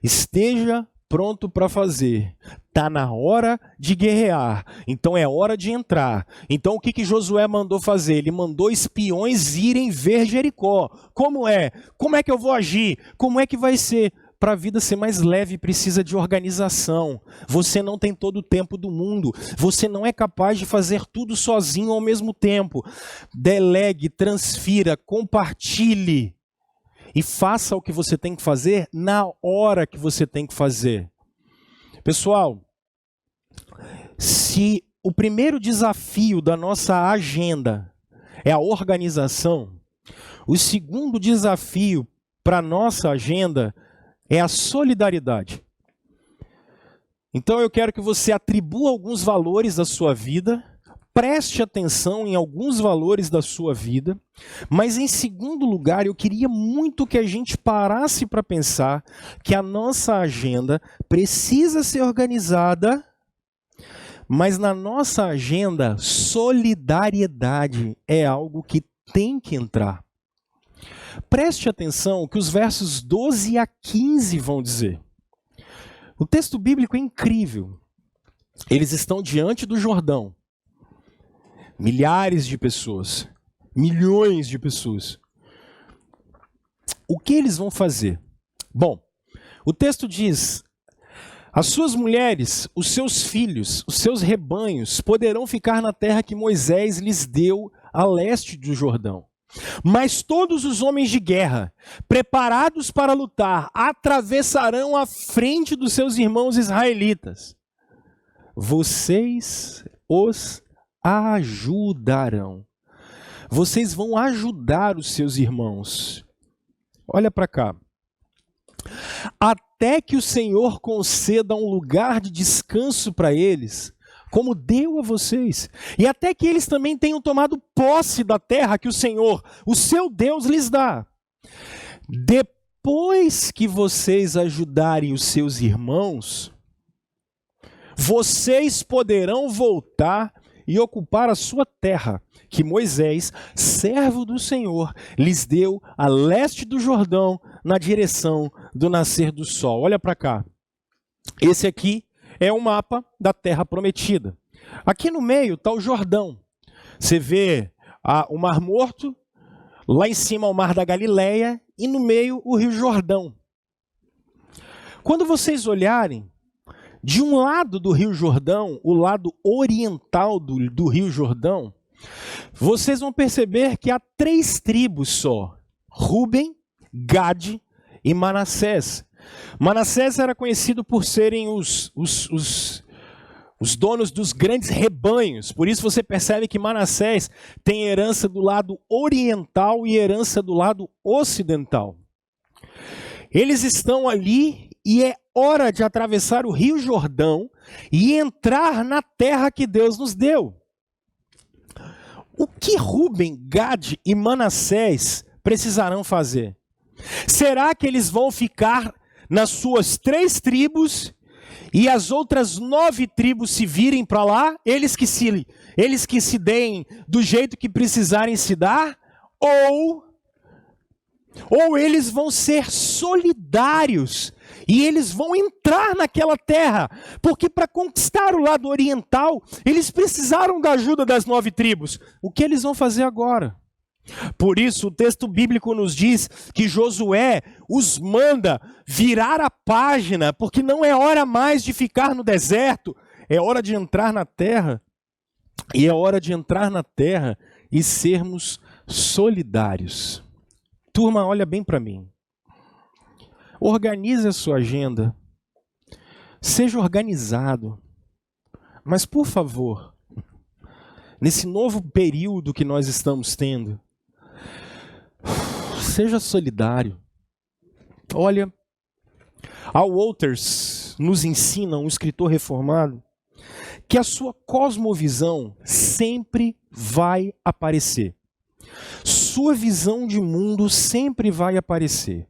esteja pronto para fazer. Está na hora de guerrear, então é hora de entrar. Então o que Josué mandou fazer? Ele mandou espiões irem ver Jericó. Como é? Como é que eu vou agir? Como é que vai ser? Para a vida ser mais leve, precisa de organização. Você não tem todo o tempo do mundo. Você não é capaz de fazer tudo sozinho ao mesmo tempo. Delegue, transfira, compartilhe. E faça o que você tem que fazer na hora que você tem que fazer. Pessoal, se o primeiro desafio da nossa agenda é a organização, o segundo desafio para a nossa agenda é a solidariedade. Então eu quero que você atribua alguns valores à sua vida, preste atenção em alguns valores da sua vida, mas em segundo lugar eu queria muito que a gente parasse para pensar que a nossa agenda precisa ser organizada, mas na nossa agenda solidariedade é algo que tem que entrar. Preste atenção o que os versos 12 a 15 vão dizer. O texto bíblico é incrível. Eles estão diante do Jordão. Milhares de pessoas. Milhões de pessoas. O que eles vão fazer? Bom, o texto diz: as suas mulheres, os seus filhos, os seus rebanhos poderão ficar na terra que Moisés lhes deu a leste do Jordão. Mas todos os homens de guerra, preparados para lutar, atravessarão a frente dos seus irmãos israelitas. Vocês os ajudarão. Vocês vão ajudar os seus irmãos. Olha para cá. Até que o Senhor conceda um lugar de descanso para eles, como deu a vocês, e até que eles também tenham tomado posse da terra que o Senhor, o seu Deus, lhes dá. Depois que vocês ajudarem os seus irmãos, vocês poderão voltar e ocupar a sua terra, que Moisés, servo do Senhor, lhes deu a leste do Jordão, na direção do nascer do sol. Olha para cá. Esse aqui é um mapa da terra prometida. Aqui no meio está o Jordão. Você vê o Mar Morto, lá em cima o Mar da Galileia e no meio o Rio Jordão. Quando vocês olharem, de um lado do Rio Jordão, o lado oriental do Rio Jordão, vocês vão perceber que há 3 tribos só: Rúben, Gade e Manassés. Manassés era conhecido por serem os donos dos grandes rebanhos. Por isso você percebe que Manassés tem herança do lado oriental e herança do lado ocidental. Eles estão ali e é hora de atravessar o Rio Jordão e entrar na terra que Deus nos deu. O que Rúben, Gade e Manassés precisarão fazer? Será que eles vão ficar nas suas 3 tribos e as outras 9 tribos se virem para lá? Eles que se deem do jeito que precisarem se dar? Ou eles vão ser solidários e eles vão entrar naquela terra, porque para conquistar o lado oriental, eles precisaram da ajuda das 9 tribos. O que eles vão fazer agora? Por isso o texto bíblico nos diz que Josué os manda virar a página, porque não é hora mais de ficar no deserto, é hora de entrar na terra. E é hora de entrar na terra e sermos solidários. Turma, olha bem para mim. Organize a sua agenda. Seja organizado. Mas, por favor, nesse novo período que nós estamos tendo, seja solidário. Olha, Al Wolters nos ensina, um escritor reformado, que a sua cosmovisão sempre vai aparecer. Sua visão de mundo sempre vai aparecer.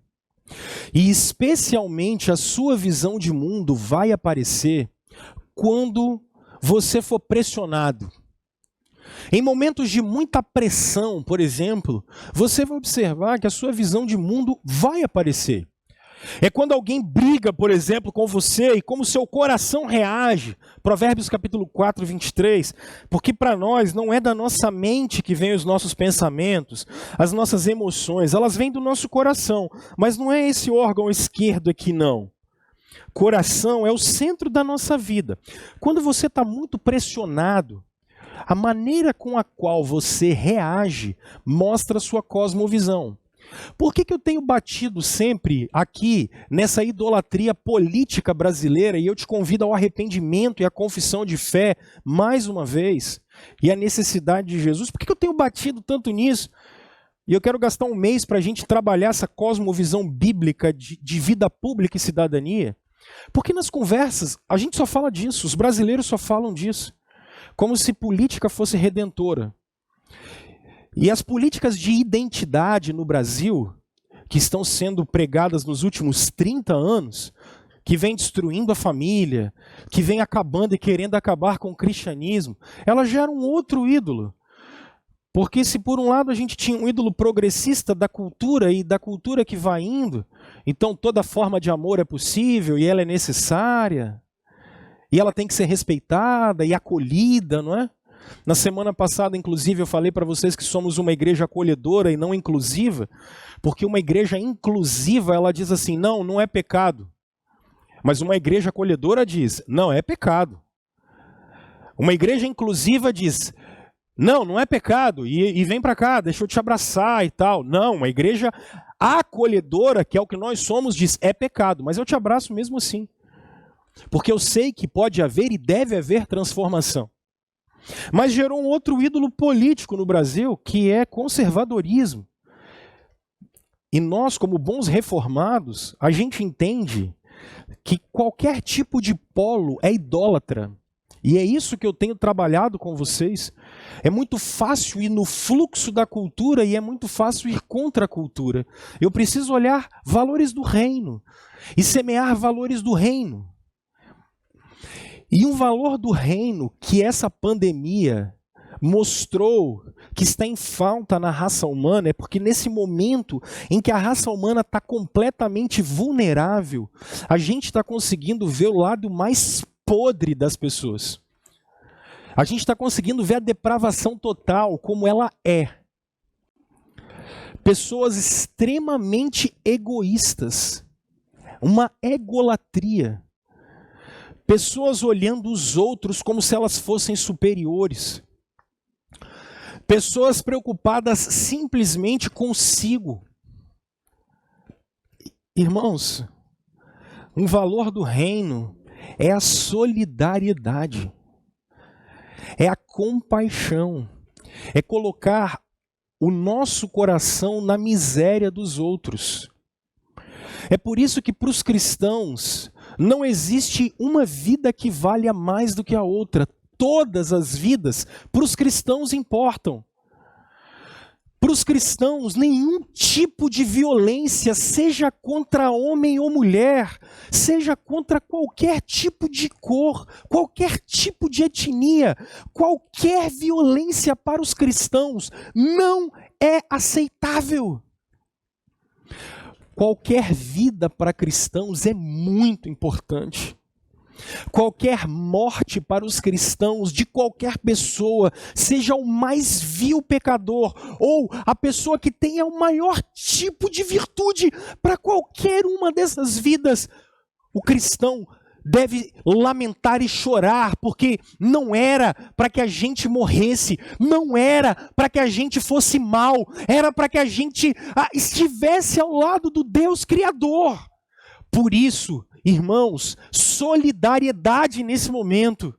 E especialmente a sua visão de mundo vai aparecer quando você for pressionado. Em momentos de muita pressão, por exemplo, você vai observar que a sua visão de mundo vai aparecer. É quando alguém briga, por exemplo, com você e como seu coração reage. Provérbios capítulo 4, 23. Porque para nós não é da nossa mente que vêm os nossos pensamentos, as nossas emoções, elas vêm do nosso coração. Mas não é esse órgão esquerdo aqui, não. Coração é o centro da nossa vida. Quando você está muito pressionado, a maneira com a qual você reage mostra a sua cosmovisão. Por que eu tenho batido sempre aqui nessa idolatria política brasileira, e eu te convido ao arrependimento e à confissão de fé mais uma vez, e a necessidade de Jesus? Por que eu tenho batido tanto nisso? E eu quero gastar um mês para a gente trabalhar essa cosmovisão bíblica de vida pública e cidadania, porque nas conversas a gente só fala disso, os brasileiros só falam disso, como se política fosse redentora. E as políticas de identidade no Brasil, que estão sendo pregadas nos últimos 30 anos, que vem destruindo a família, que vem acabando e querendo acabar com o cristianismo, elas geram um outro ídolo. Porque se por um lado a gente tinha um ídolo progressista da cultura e da cultura que vai indo, então toda forma de amor é possível e ela é necessária, e ela tem que ser respeitada e acolhida, não é? Na semana passada, inclusive, eu falei para vocês que somos uma igreja acolhedora e não inclusiva, porque uma igreja inclusiva, ela diz assim, não é pecado. Mas uma igreja acolhedora diz, não é pecado. Uma igreja inclusiva diz, não é pecado, e vem para cá, deixa eu te abraçar e tal. Não, uma igreja acolhedora, que é o que nós somos, diz, é pecado, mas eu te abraço mesmo assim. Porque eu sei que pode haver e deve haver transformação. Mas gerou um outro ídolo político no Brasil, que é conservadorismo. E nós, como bons reformados, a gente entende que qualquer tipo de polo é idólatra. E é isso que eu tenho trabalhado com vocês. É muito fácil ir no fluxo da cultura e é muito fácil ir contra a cultura. Eu preciso olhar valores do reino e semear valores do reino. E um valor do reino que essa pandemia mostrou que está em falta na raça humana é porque nesse momento em que a raça humana está completamente vulnerável, a gente está conseguindo ver o lado mais podre das pessoas. A gente está conseguindo ver a depravação total como ela é. Pessoas extremamente egoístas, uma egolatria. Pessoas olhando os outros como se elas fossem superiores. Pessoas preocupadas simplesmente consigo. Irmãos, um valor do reino é a solidariedade, é a compaixão, é colocar o nosso coração na miséria dos outros. É por isso que para os cristãos não existe uma vida que valha mais do que a outra. Todas as vidas para os cristãos importam. Para os cristãos, nenhum tipo de violência, seja contra homem ou mulher, seja contra qualquer tipo de cor, qualquer tipo de etnia, qualquer violência para os cristãos não é aceitável. Qualquer vida para cristãos é muito importante. Qualquer morte para os cristãos, de qualquer pessoa, seja o mais vil pecador, ou a pessoa que tenha o maior tipo de virtude, para qualquer uma dessas vidas, o cristão deve lamentar e chorar, porque não era para que a gente morresse, não era para que a gente fosse mal, era para que a gente estivesse ao lado do Deus Criador. Por isso, irmãos, solidariedade nesse momento,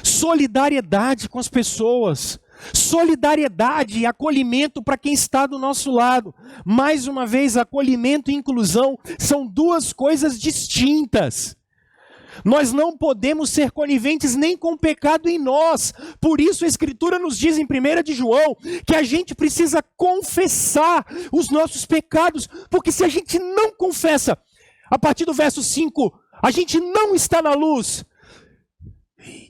solidariedade com as pessoas, solidariedade e acolhimento para quem está do nosso lado. Mais uma vez, acolhimento e inclusão são duas coisas distintas. Nós não podemos ser coniventes nem com o pecado em nós. Por isso a Escritura nos diz em 1 de João que a gente precisa confessar os nossos pecados, porque se a gente não confessa, a partir do verso 5, a gente não está na luz.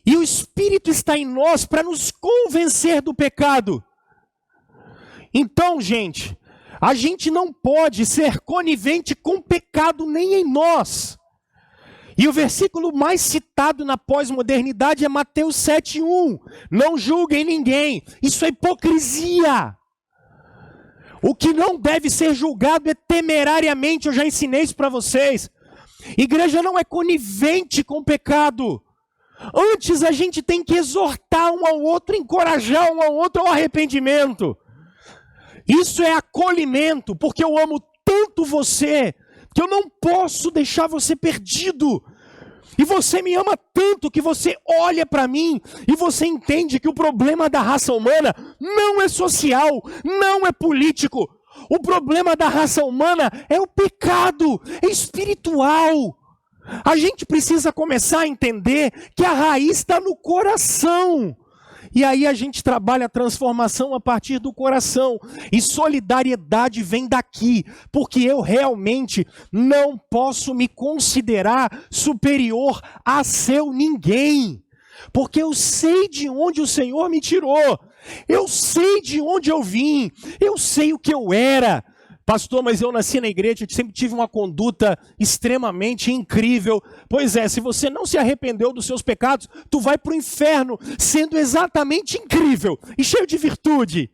E o Espírito está em nós para nos convencer do pecado. Então, gente, a gente não pode ser conivente com o pecado nem em nós. E o versículo mais citado na pós-modernidade é Mateus 7:1. Não julguem ninguém. Isso é hipocrisia. O que não deve ser julgado é temerariamente. Eu já ensinei isso para vocês. Igreja não é conivente com o pecado. Antes a gente tem que exortar um ao outro, encorajar um ao outro ao arrependimento. Isso é acolhimento, porque eu amo tanto você, que eu não posso deixar você perdido. E você me ama tanto que você olha para mim e você entende que o problema da raça humana não é social, não é político. O problema da raça humana é o pecado, é espiritual. A gente precisa começar a entender que a raiz está no coração. E aí a gente trabalha a transformação a partir do coração. E solidariedade vem daqui, porque eu realmente não posso me considerar superior a seu ninguém. Porque eu sei de onde o Senhor me tirou. Eu sei de onde eu vim. Eu sei o que eu era. Pastor, mas eu nasci na igreja, eu sempre tive uma conduta extremamente incrível. Pois é, se você não se arrependeu dos seus pecados, tu vai para o inferno, sendo exatamente incrível e cheio de virtude.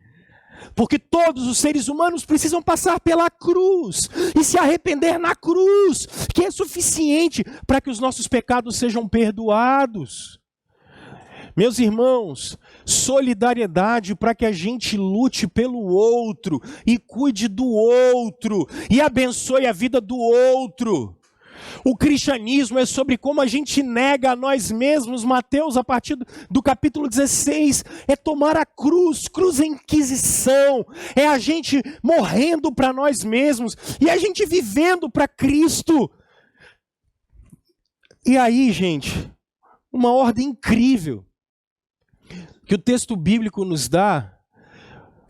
Porque todos os seres humanos precisam passar pela cruz e se arrepender na cruz, que é suficiente para que os nossos pecados sejam perdoados. Meus irmãos, solidariedade para que a gente lute pelo outro e cuide do outro e abençoe a vida do outro. O cristianismo é sobre como a gente nega a nós mesmos. Mateus, a partir do capítulo 16, é tomar a cruz. Cruz é inquisição, é a gente morrendo para nós mesmos e a gente vivendo para Cristo. E aí, gente, uma ordem incrível que o texto bíblico nos dá.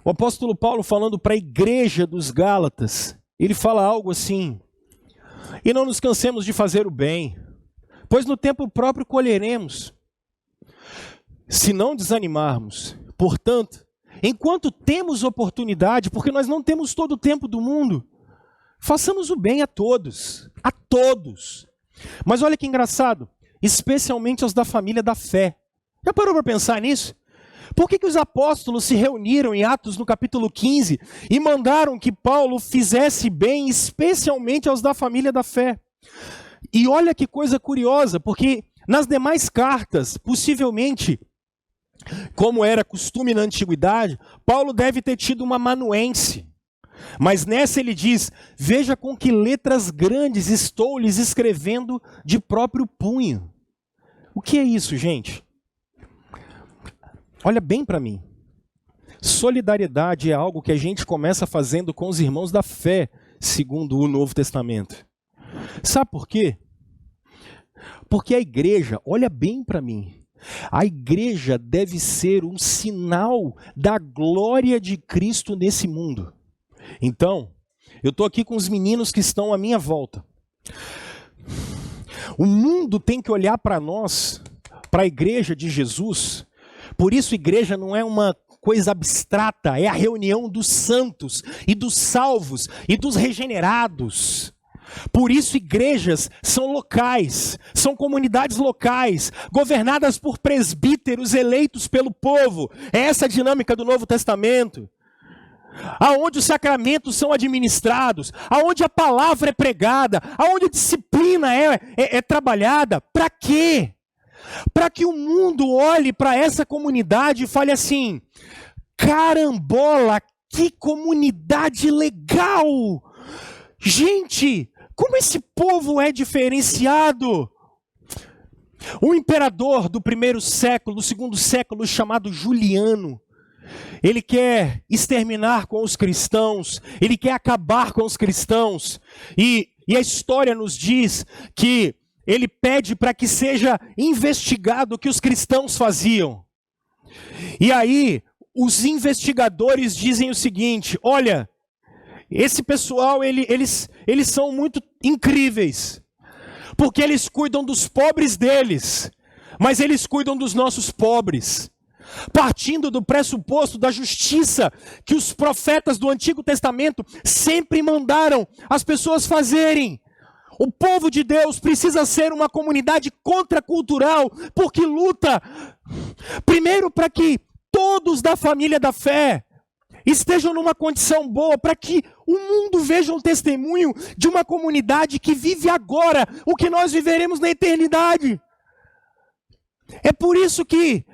O apóstolo Paulo falando para a igreja dos Gálatas, ele fala algo assim: e não nos cansemos de fazer o bem, pois no tempo próprio colheremos, se não desanimarmos. Portanto, enquanto temos oportunidade, porque nós não temos todo o tempo do mundo, façamos o bem a todos, a todos. Mas olha que engraçado, especialmente aos da família da fé. Já parou para pensar nisso? Por que os apóstolos se reuniram em Atos no capítulo 15 e mandaram que Paulo fizesse bem, especialmente aos da família da fé? E olha que coisa curiosa, porque nas demais cartas, possivelmente, como era costume na antiguidade, Paulo deve ter tido uma amanuense. Mas nessa ele diz: veja com que letras grandes estou lhes escrevendo de próprio punho. O que é isso, gente? Olha bem para mim. Solidariedade é algo que a gente começa fazendo com os irmãos da fé, segundo o Novo Testamento. Sabe por quê? Porque a igreja, olha bem para mim, A igreja deve ser um sinal da glória de Cristo nesse mundo. Então, eu estou aqui com os meninos que estão à minha volta. O mundo tem que olhar para nós, para a igreja de Jesus. Por isso, igreja não é uma coisa abstrata, é a reunião dos santos e dos salvos e dos regenerados. Por isso, igrejas são locais, são comunidades locais, governadas por presbíteros eleitos pelo povo. É essa a dinâmica do Novo Testamento. Aonde os sacramentos são administrados, aonde a palavra é pregada, aonde a disciplina é trabalhada. Para quê? Para que o mundo olhe para essa comunidade e fale assim: carambola, que comunidade legal! Gente, como esse povo é diferenciado! O imperador do primeiro século, do segundo século, chamado Juliano, ele quer exterminar com os cristãos, ele quer acabar com os cristãos, e a história nos diz que ele pede para que seja investigado o que os cristãos faziam. E aí, os investigadores dizem o seguinte: olha, esse pessoal, eles são muito incríveis, porque eles cuidam dos pobres deles, mas eles cuidam dos nossos pobres. Partindo do pressuposto da justiça que os profetas do Antigo Testamento sempre mandaram as pessoas fazerem. O povo de Deus precisa ser uma comunidade contracultural, porque luta, primeiro, para que todos da família da fé estejam numa condição boa, para que o mundo veja um testemunho de uma comunidade que vive agora o que nós viveremos na eternidade. É por isso que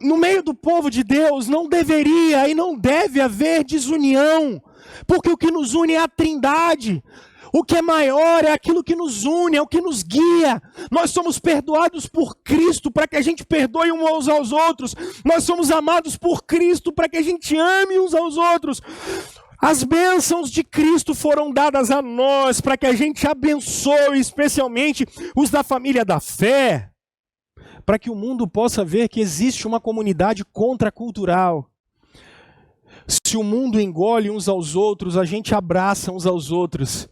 no meio do povo de Deus não deveria e não deve haver desunião, porque o que nos une é a Trindade. O que é maior é aquilo que nos une, é o que nos guia. Nós somos perdoados por Cristo para que a gente perdoe uns aos outros. Nós somos amados por Cristo para que a gente ame uns aos outros. As bênçãos de Cristo foram dadas a nós para que a gente abençoe, especialmente os da família da fé, para que o mundo possa ver que existe uma comunidade contracultural. Se o mundo engole uns aos outros, a gente abraça uns aos outros.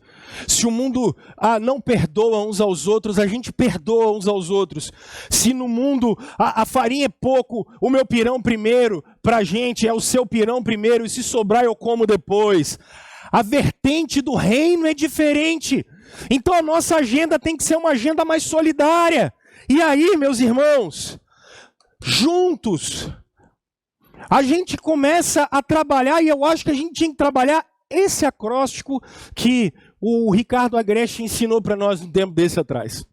Se o mundo não perdoa uns aos outros, a gente perdoa uns aos outros. Se no mundo a farinha é pouco, o meu pirão primeiro, para a gente é o seu pirão primeiro, e se sobrar eu como depois. A vertente do reino é diferente. Então a nossa agenda tem que ser uma agenda mais solidária. E aí, meus irmãos, juntos, a gente começa a trabalhar, e eu acho que a gente tinha que trabalhar esse acróstico que o Ricardo Agreste ensinou para nós um tempo desse atrás.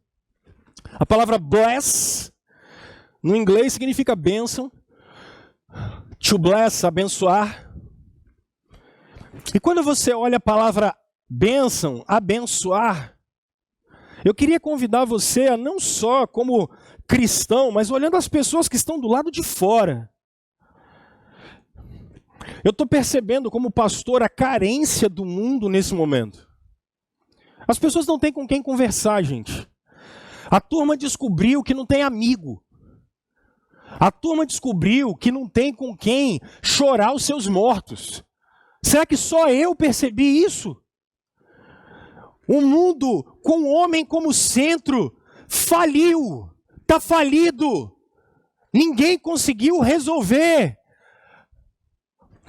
A palavra bless, no inglês, significa bênção. To bless, abençoar. E quando você olha a palavra bênção, abençoar, eu queria convidar você a não só como cristão, mas olhando as pessoas que estão do lado de fora. Eu estou percebendo como pastor a carência do mundo nesse momento. As pessoas não têm com quem conversar, gente. A turma descobriu que não tem amigo. A turma descobriu que não tem com quem chorar os seus mortos. Será que só eu percebi isso? O mundo, com o homem como centro, faliu. Está falido. Ninguém conseguiu resolver.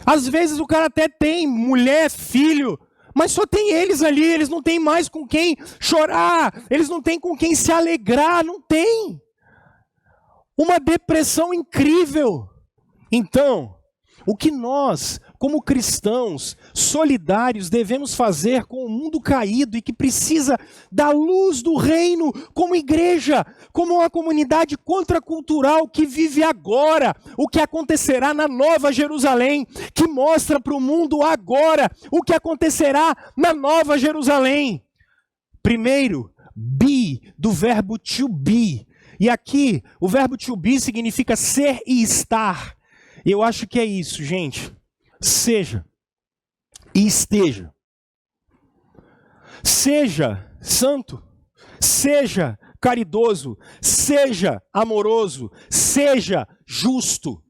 Às vezes o cara até tem mulher, filho, mas só tem eles ali, eles não têm mais com quem chorar, eles não têm com quem se alegrar, não tem. Uma depressão incrível. Então, o que nós, como cristãos solidários, devemos fazer com o mundo caído e que precisa da luz do reino, como igreja, como uma comunidade contracultural que vive agora o que acontecerá na Nova Jerusalém, que mostra para o mundo agora o que acontecerá na Nova Jerusalém. Primeiro, be, do verbo to be. E aqui, o verbo to be significa ser e estar. Eu acho que é isso, gente. Seja e esteja. Seja santo, seja caridoso, seja amoroso, seja justo,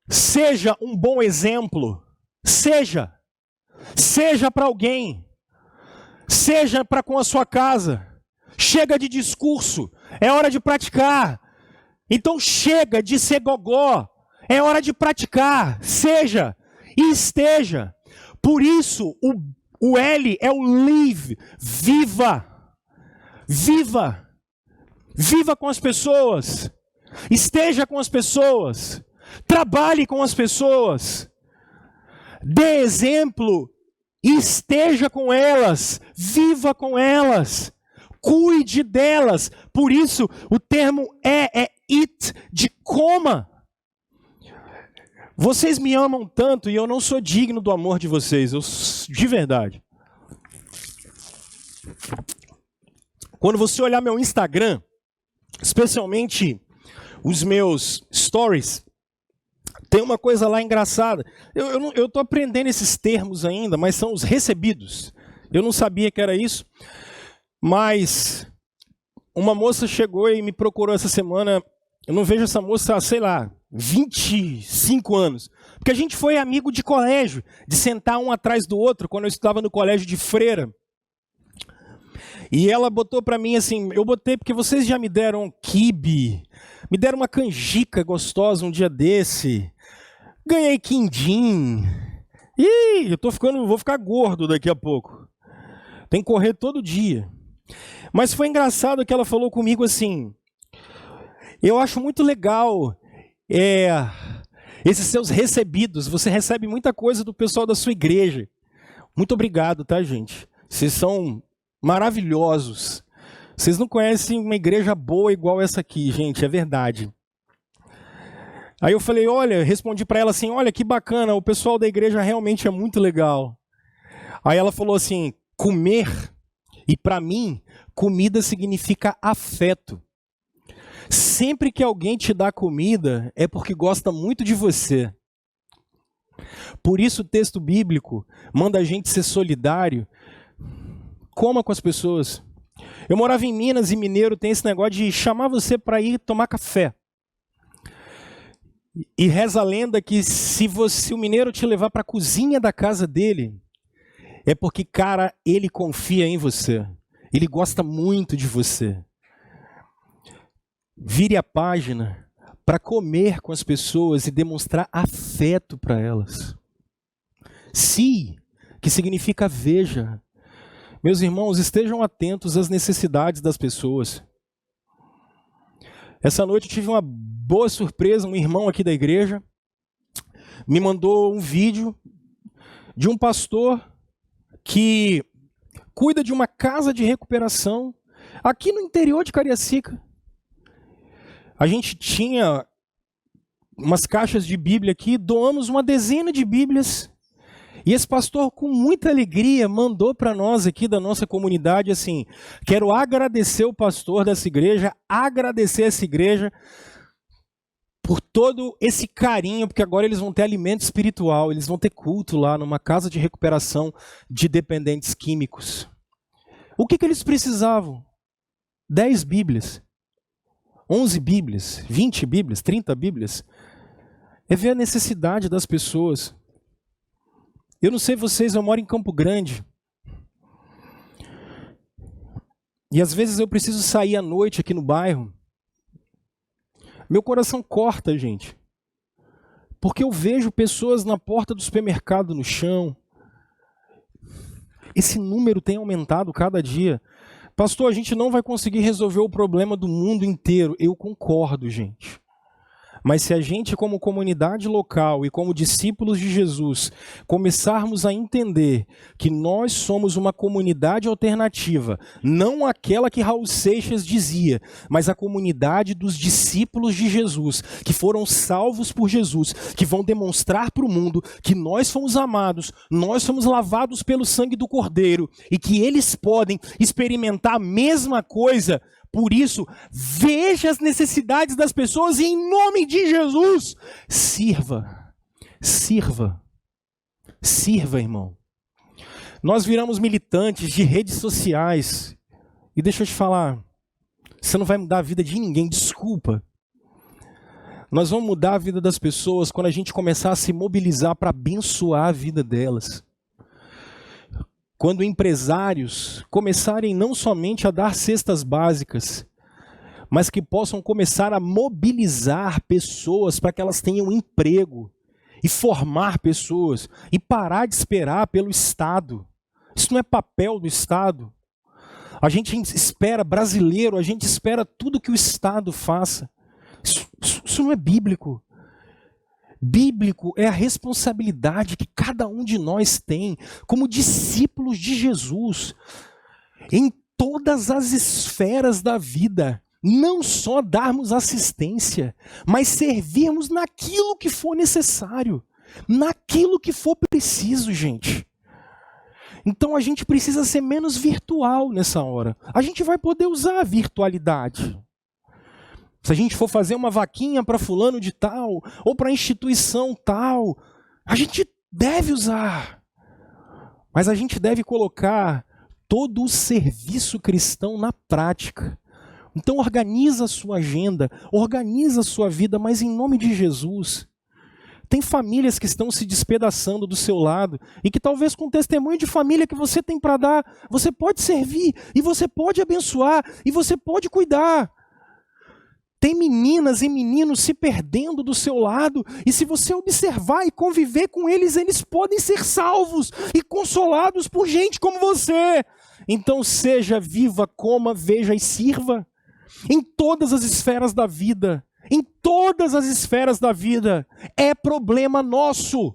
seja um bom exemplo, seja para alguém, seja para com a sua casa. Chega de discurso, é hora de praticar. Então chega de ser gogó, é hora de praticar, seja e esteja. Por isso, o L é o live, viva, viva, viva com as pessoas, esteja com as pessoas, trabalhe com as pessoas, dê exemplo, esteja com elas, viva com elas, cuide delas. Por isso, o termo é it, de coma. Vocês me amam tanto e eu não sou digno do amor de vocês, de verdade. Quando você olhar meu Instagram, especialmente os meus stories, tem uma coisa lá engraçada. Eu estou aprendendo esses termos ainda, mas são os recebidos. Eu não sabia que era isso, mas uma moça chegou e me procurou essa semana. Eu não vejo essa moça há, sei lá, 25 anos. Porque a gente foi amigo de colégio, de sentar um atrás do outro, quando eu estudava no colégio de freira. E ela botou para mim assim, eu botei porque vocês já me deram um quibe, me deram uma canjica gostosa um dia desse, ganhei quindim. Ih, vou ficar gordo daqui a pouco. Tem que correr todo dia. Mas foi engraçado que ela falou comigo assim, eu acho muito legal esses seus recebidos, você recebe muita coisa do pessoal da sua igreja. Muito obrigado, tá, gente? Vocês são maravilhosos. Vocês não conhecem uma igreja boa igual essa aqui, gente, é verdade. Aí eu falei, respondi para ela assim, olha que bacana, o pessoal da igreja realmente é muito legal. Aí ela falou assim, comer, e para mim, comida significa afeto. Sempre que alguém te dá comida, é porque gosta muito de você. Por isso o texto bíblico manda a gente ser solidário. Coma com as pessoas. Eu morava em Minas e mineiro tem esse negócio de chamar você para ir tomar café. E reza a lenda que se o mineiro te levar para a cozinha da casa dele, é porque, cara, ele confia em você. Ele gosta muito de você. Vire a página para comer com as pessoas e demonstrar afeto para elas. Si, que significa veja. Meus irmãos, estejam atentos às necessidades das pessoas. Essa noite eu tive uma boa surpresa, um irmão aqui da igreja me mandou um vídeo de um pastor que cuida de uma casa de recuperação aqui no interior de Cariacica. A gente tinha umas caixas de Bíblia aqui, doamos uma dezena de Bíblias. E esse pastor, com muita alegria, mandou para nós aqui da nossa comunidade assim, quero agradecer o pastor dessa igreja, agradecer essa igreja por todo esse carinho, porque agora eles vão ter alimento espiritual, eles vão ter culto lá numa casa de recuperação de dependentes químicos. O que eles precisavam? 10 Bíblias. 11 Bíblias, 20 Bíblias, 30 Bíblias. É ver a necessidade das pessoas. Eu não sei vocês, eu moro em Campo Grande. E às vezes eu preciso sair à noite aqui no bairro. Meu coração corta, gente. Porque eu vejo pessoas na porta do supermercado no chão. Esse número tem aumentado cada dia. Pastor, a gente não vai conseguir resolver o problema do mundo inteiro. Eu concordo, gente. Mas se a gente, como comunidade local e como discípulos de Jesus, começarmos a entender que nós somos uma comunidade alternativa, não aquela que Raul Seixas dizia, mas a comunidade dos discípulos de Jesus, que foram salvos por Jesus, que vão demonstrar para o mundo que nós fomos amados, nós fomos lavados pelo sangue do Cordeiro e que eles podem experimentar a mesma coisa. Por isso, veja as necessidades das pessoas e, em nome de Jesus, sirva. Sirva. Sirva, irmão. Nós viramos militantes de redes sociais. E deixa eu te falar, Você não vai mudar a vida de ninguém, desculpa. Nós vamos mudar a vida das pessoas quando a gente começar a se mobilizar para abençoar a vida delas. Quando empresários começarem não somente a dar cestas básicas, mas que possam começar a mobilizar pessoas para que elas tenham emprego e formar pessoas e parar de esperar pelo Estado. Isso não é papel do Estado. A gente espera, brasileiro, a gente espera tudo que o Estado faça. Isso não é bíblico. Bíblico é a responsabilidade que cada um de nós tem como discípulos de Jesus em todas as esferas da vida. Não só darmos assistência, mas servirmos naquilo que for necessário, naquilo que for preciso, gente. Então a gente precisa ser menos virtual nessa hora. A gente vai poder usar a virtualidade. Se a gente for fazer uma vaquinha para fulano de tal, ou para instituição tal, a gente deve usar. Mas a gente deve colocar todo o serviço cristão na prática. Então organiza a sua agenda, organiza a sua vida, mas em nome de Jesus. Tem famílias que estão se despedaçando do seu lado e que talvez com o testemunho de família que você tem para dar, você pode servir, e você pode abençoar, e você pode cuidar. Tem meninas e meninos se perdendo do seu lado, e se você observar e conviver com eles, eles podem ser salvos e consolados por gente como você. Então seja viva, coma, veja e sirva. Em todas as esferas da vida, em todas as esferas da vida, é problema nosso.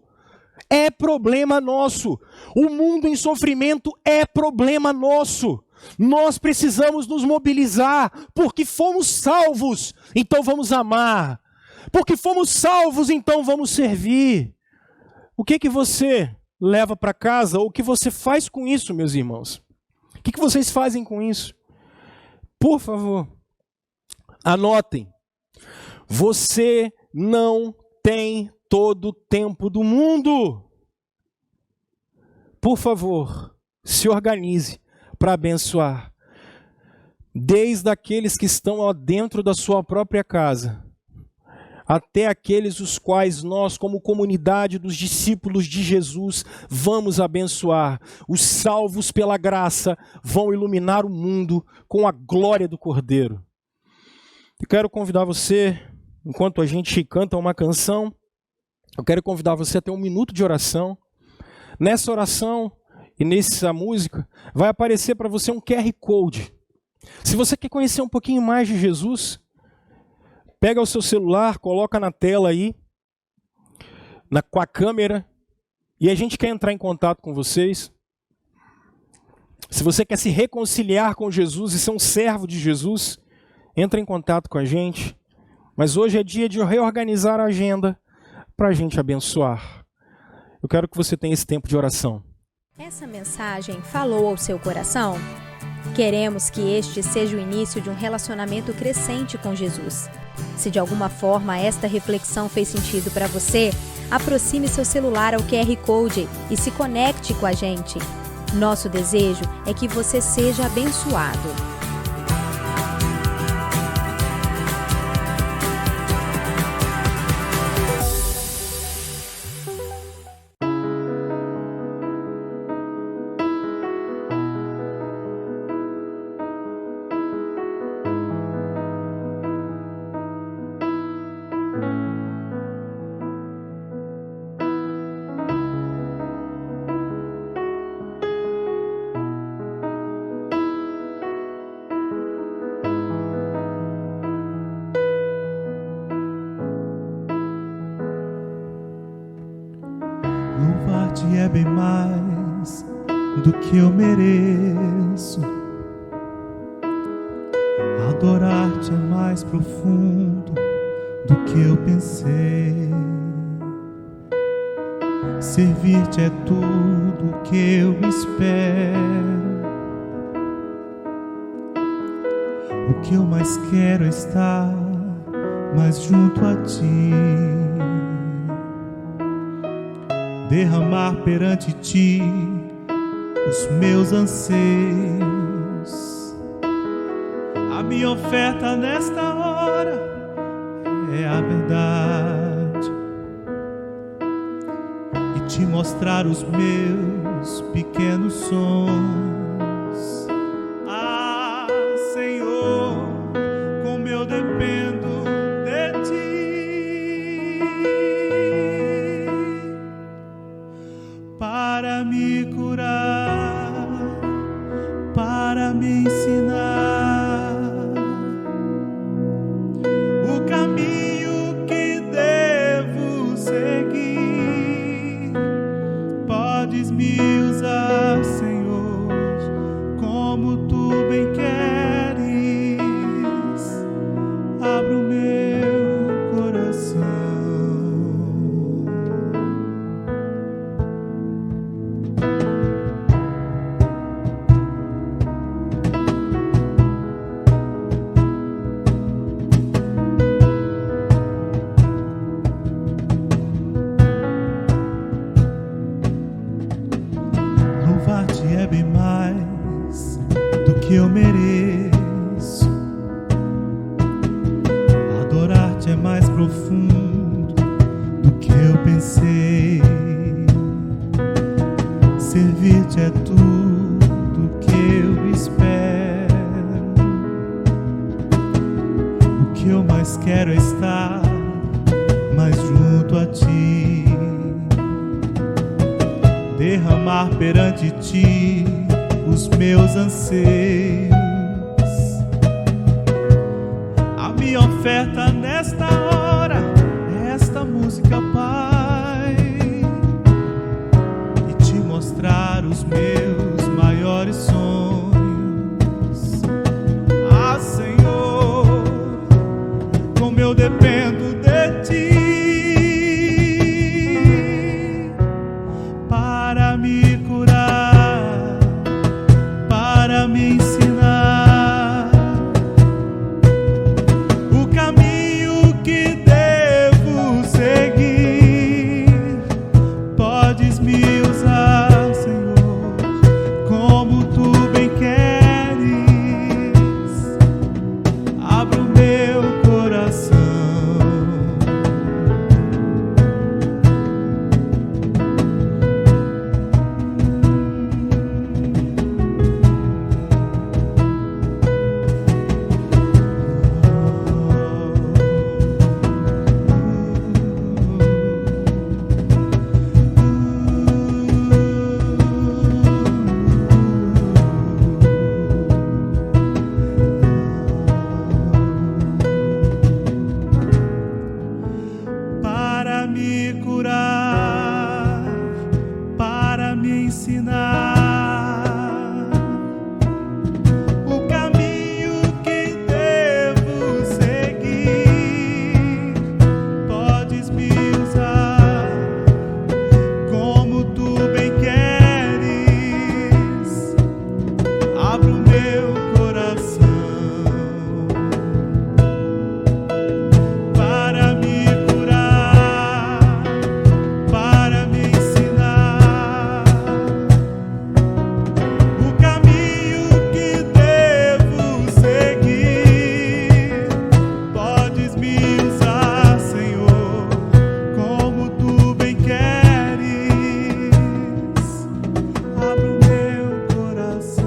É problema nosso. O mundo em sofrimento é problema nosso. Nós precisamos nos mobilizar, porque fomos salvos, então vamos amar. Porque fomos salvos, então vamos servir. O que você leva para casa, ou o que você faz com isso, meus irmãos? O que vocês fazem com isso? Por favor, anotem. Você não tem todo o tempo do mundo. Por favor, se organize para abençoar. Desde aqueles que estão dentro da sua própria casa, até aqueles os quais nós, como comunidade dos discípulos de Jesus, vamos abençoar. Os salvos pela graça vão iluminar o mundo com a glória do Cordeiro. Eu quero convidar você, enquanto a gente canta uma canção, eu quero convidar você a ter um minuto de oração. Nessa oração e nessa música, vai aparecer para você um QR Code. Se você quer conhecer um pouquinho mais de Jesus, pega o seu celular, coloca na tela aí, com a câmera, e a gente quer entrar em contato com vocês. Se você quer se reconciliar com Jesus e ser um servo de Jesus, entra em contato com a gente. Mas hoje é dia de reorganizar a agenda para a gente abençoar. Eu quero que você tenha esse tempo de oração. Essa mensagem falou ao seu coração? Queremos que este seja o início de um relacionamento crescente com Jesus. Se de alguma forma esta reflexão fez sentido para você, aproxime seu celular ao QR Code e se conecte com a gente. Nosso desejo é que você seja abençoado. Louvar-te é bem mais do que eu mereço. Adorar-te é mais profundo do que eu pensei. Servir-te é tudo que eu espero. O que eu mais quero é estar mais junto a ti. Derramar perante ti os meus anseios, A minha oferta nesta hora é a verdade e te mostrar os meus pequenos sonhos. Ah, Senhor, como eu dependo de Ti para me curar, para me ensinar o caminho que devo seguir. Podes me usar, Senhor, como Tu bem queres. Abra o meu coração. Louvar-te é bem mais do que eu mereço. Adorar-te é mais profundo do que eu pensei. Servir-te é tudo que eu espero. O que eu mais quero é estar mais junto a Ti, derramar perante Ti os meus anseios. A minha oferta nesta hora é esta música, Pai, e te mostrar os meus maiores sonhos. Ah, Senhor, como eu dependo de Ti para me curar, para me ensinar o caminho que devo seguir. Podes me usar, Senhor, como Tu bem queres. Abra o meu coração. Para me curar, para me ensinar o caminho que devo seguir. Podes me usar como Tu bem queres. Abra o meu coração para me curar, para me ensinar o caminho que devo seguir. Podes me usar, Senhor, como Tu bem queres. Abra o meu coração.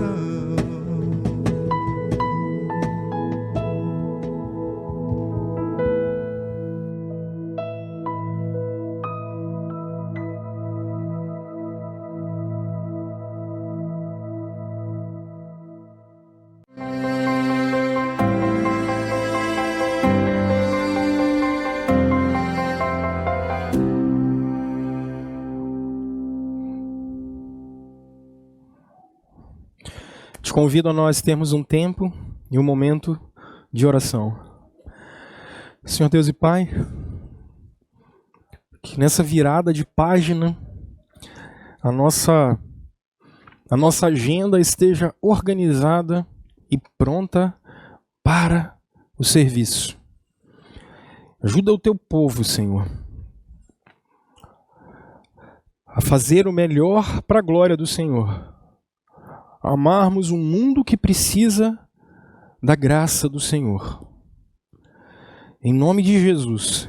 Te convido a nós termos um tempo e um momento de oração. Senhor Deus e Pai, que nessa virada de página a nossa agenda esteja organizada e pronta para o serviço. Ajuda o Teu povo, Senhor, a fazer o melhor para a glória do Senhor. Amarmos um mundo que precisa da graça do Senhor. Em nome de Jesus,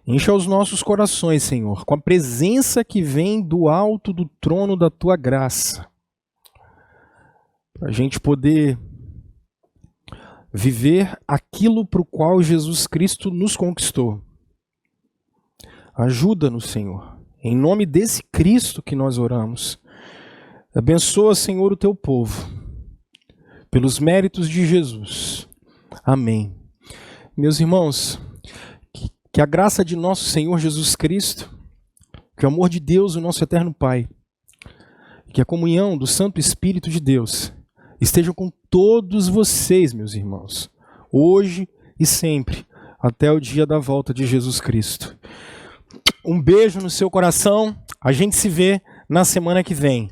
encha os nossos corações, Senhor, com a presença que vem do alto do trono da Tua graça, para a gente poder viver aquilo para o qual Jesus Cristo nos conquistou. Ajuda-nos, Senhor, em nome desse Cristo que nós oramos. Abençoa, Senhor, o Teu povo, pelos méritos de Jesus. Amém. Meus irmãos, que a graça de nosso Senhor Jesus Cristo, que o amor de Deus, o nosso eterno Pai, que a comunhão do Santo Espírito de Deus esteja com todos vocês, meus irmãos, hoje e sempre, até o dia da volta de Jesus Cristo. Um beijo no seu coração, a gente se vê na semana que vem.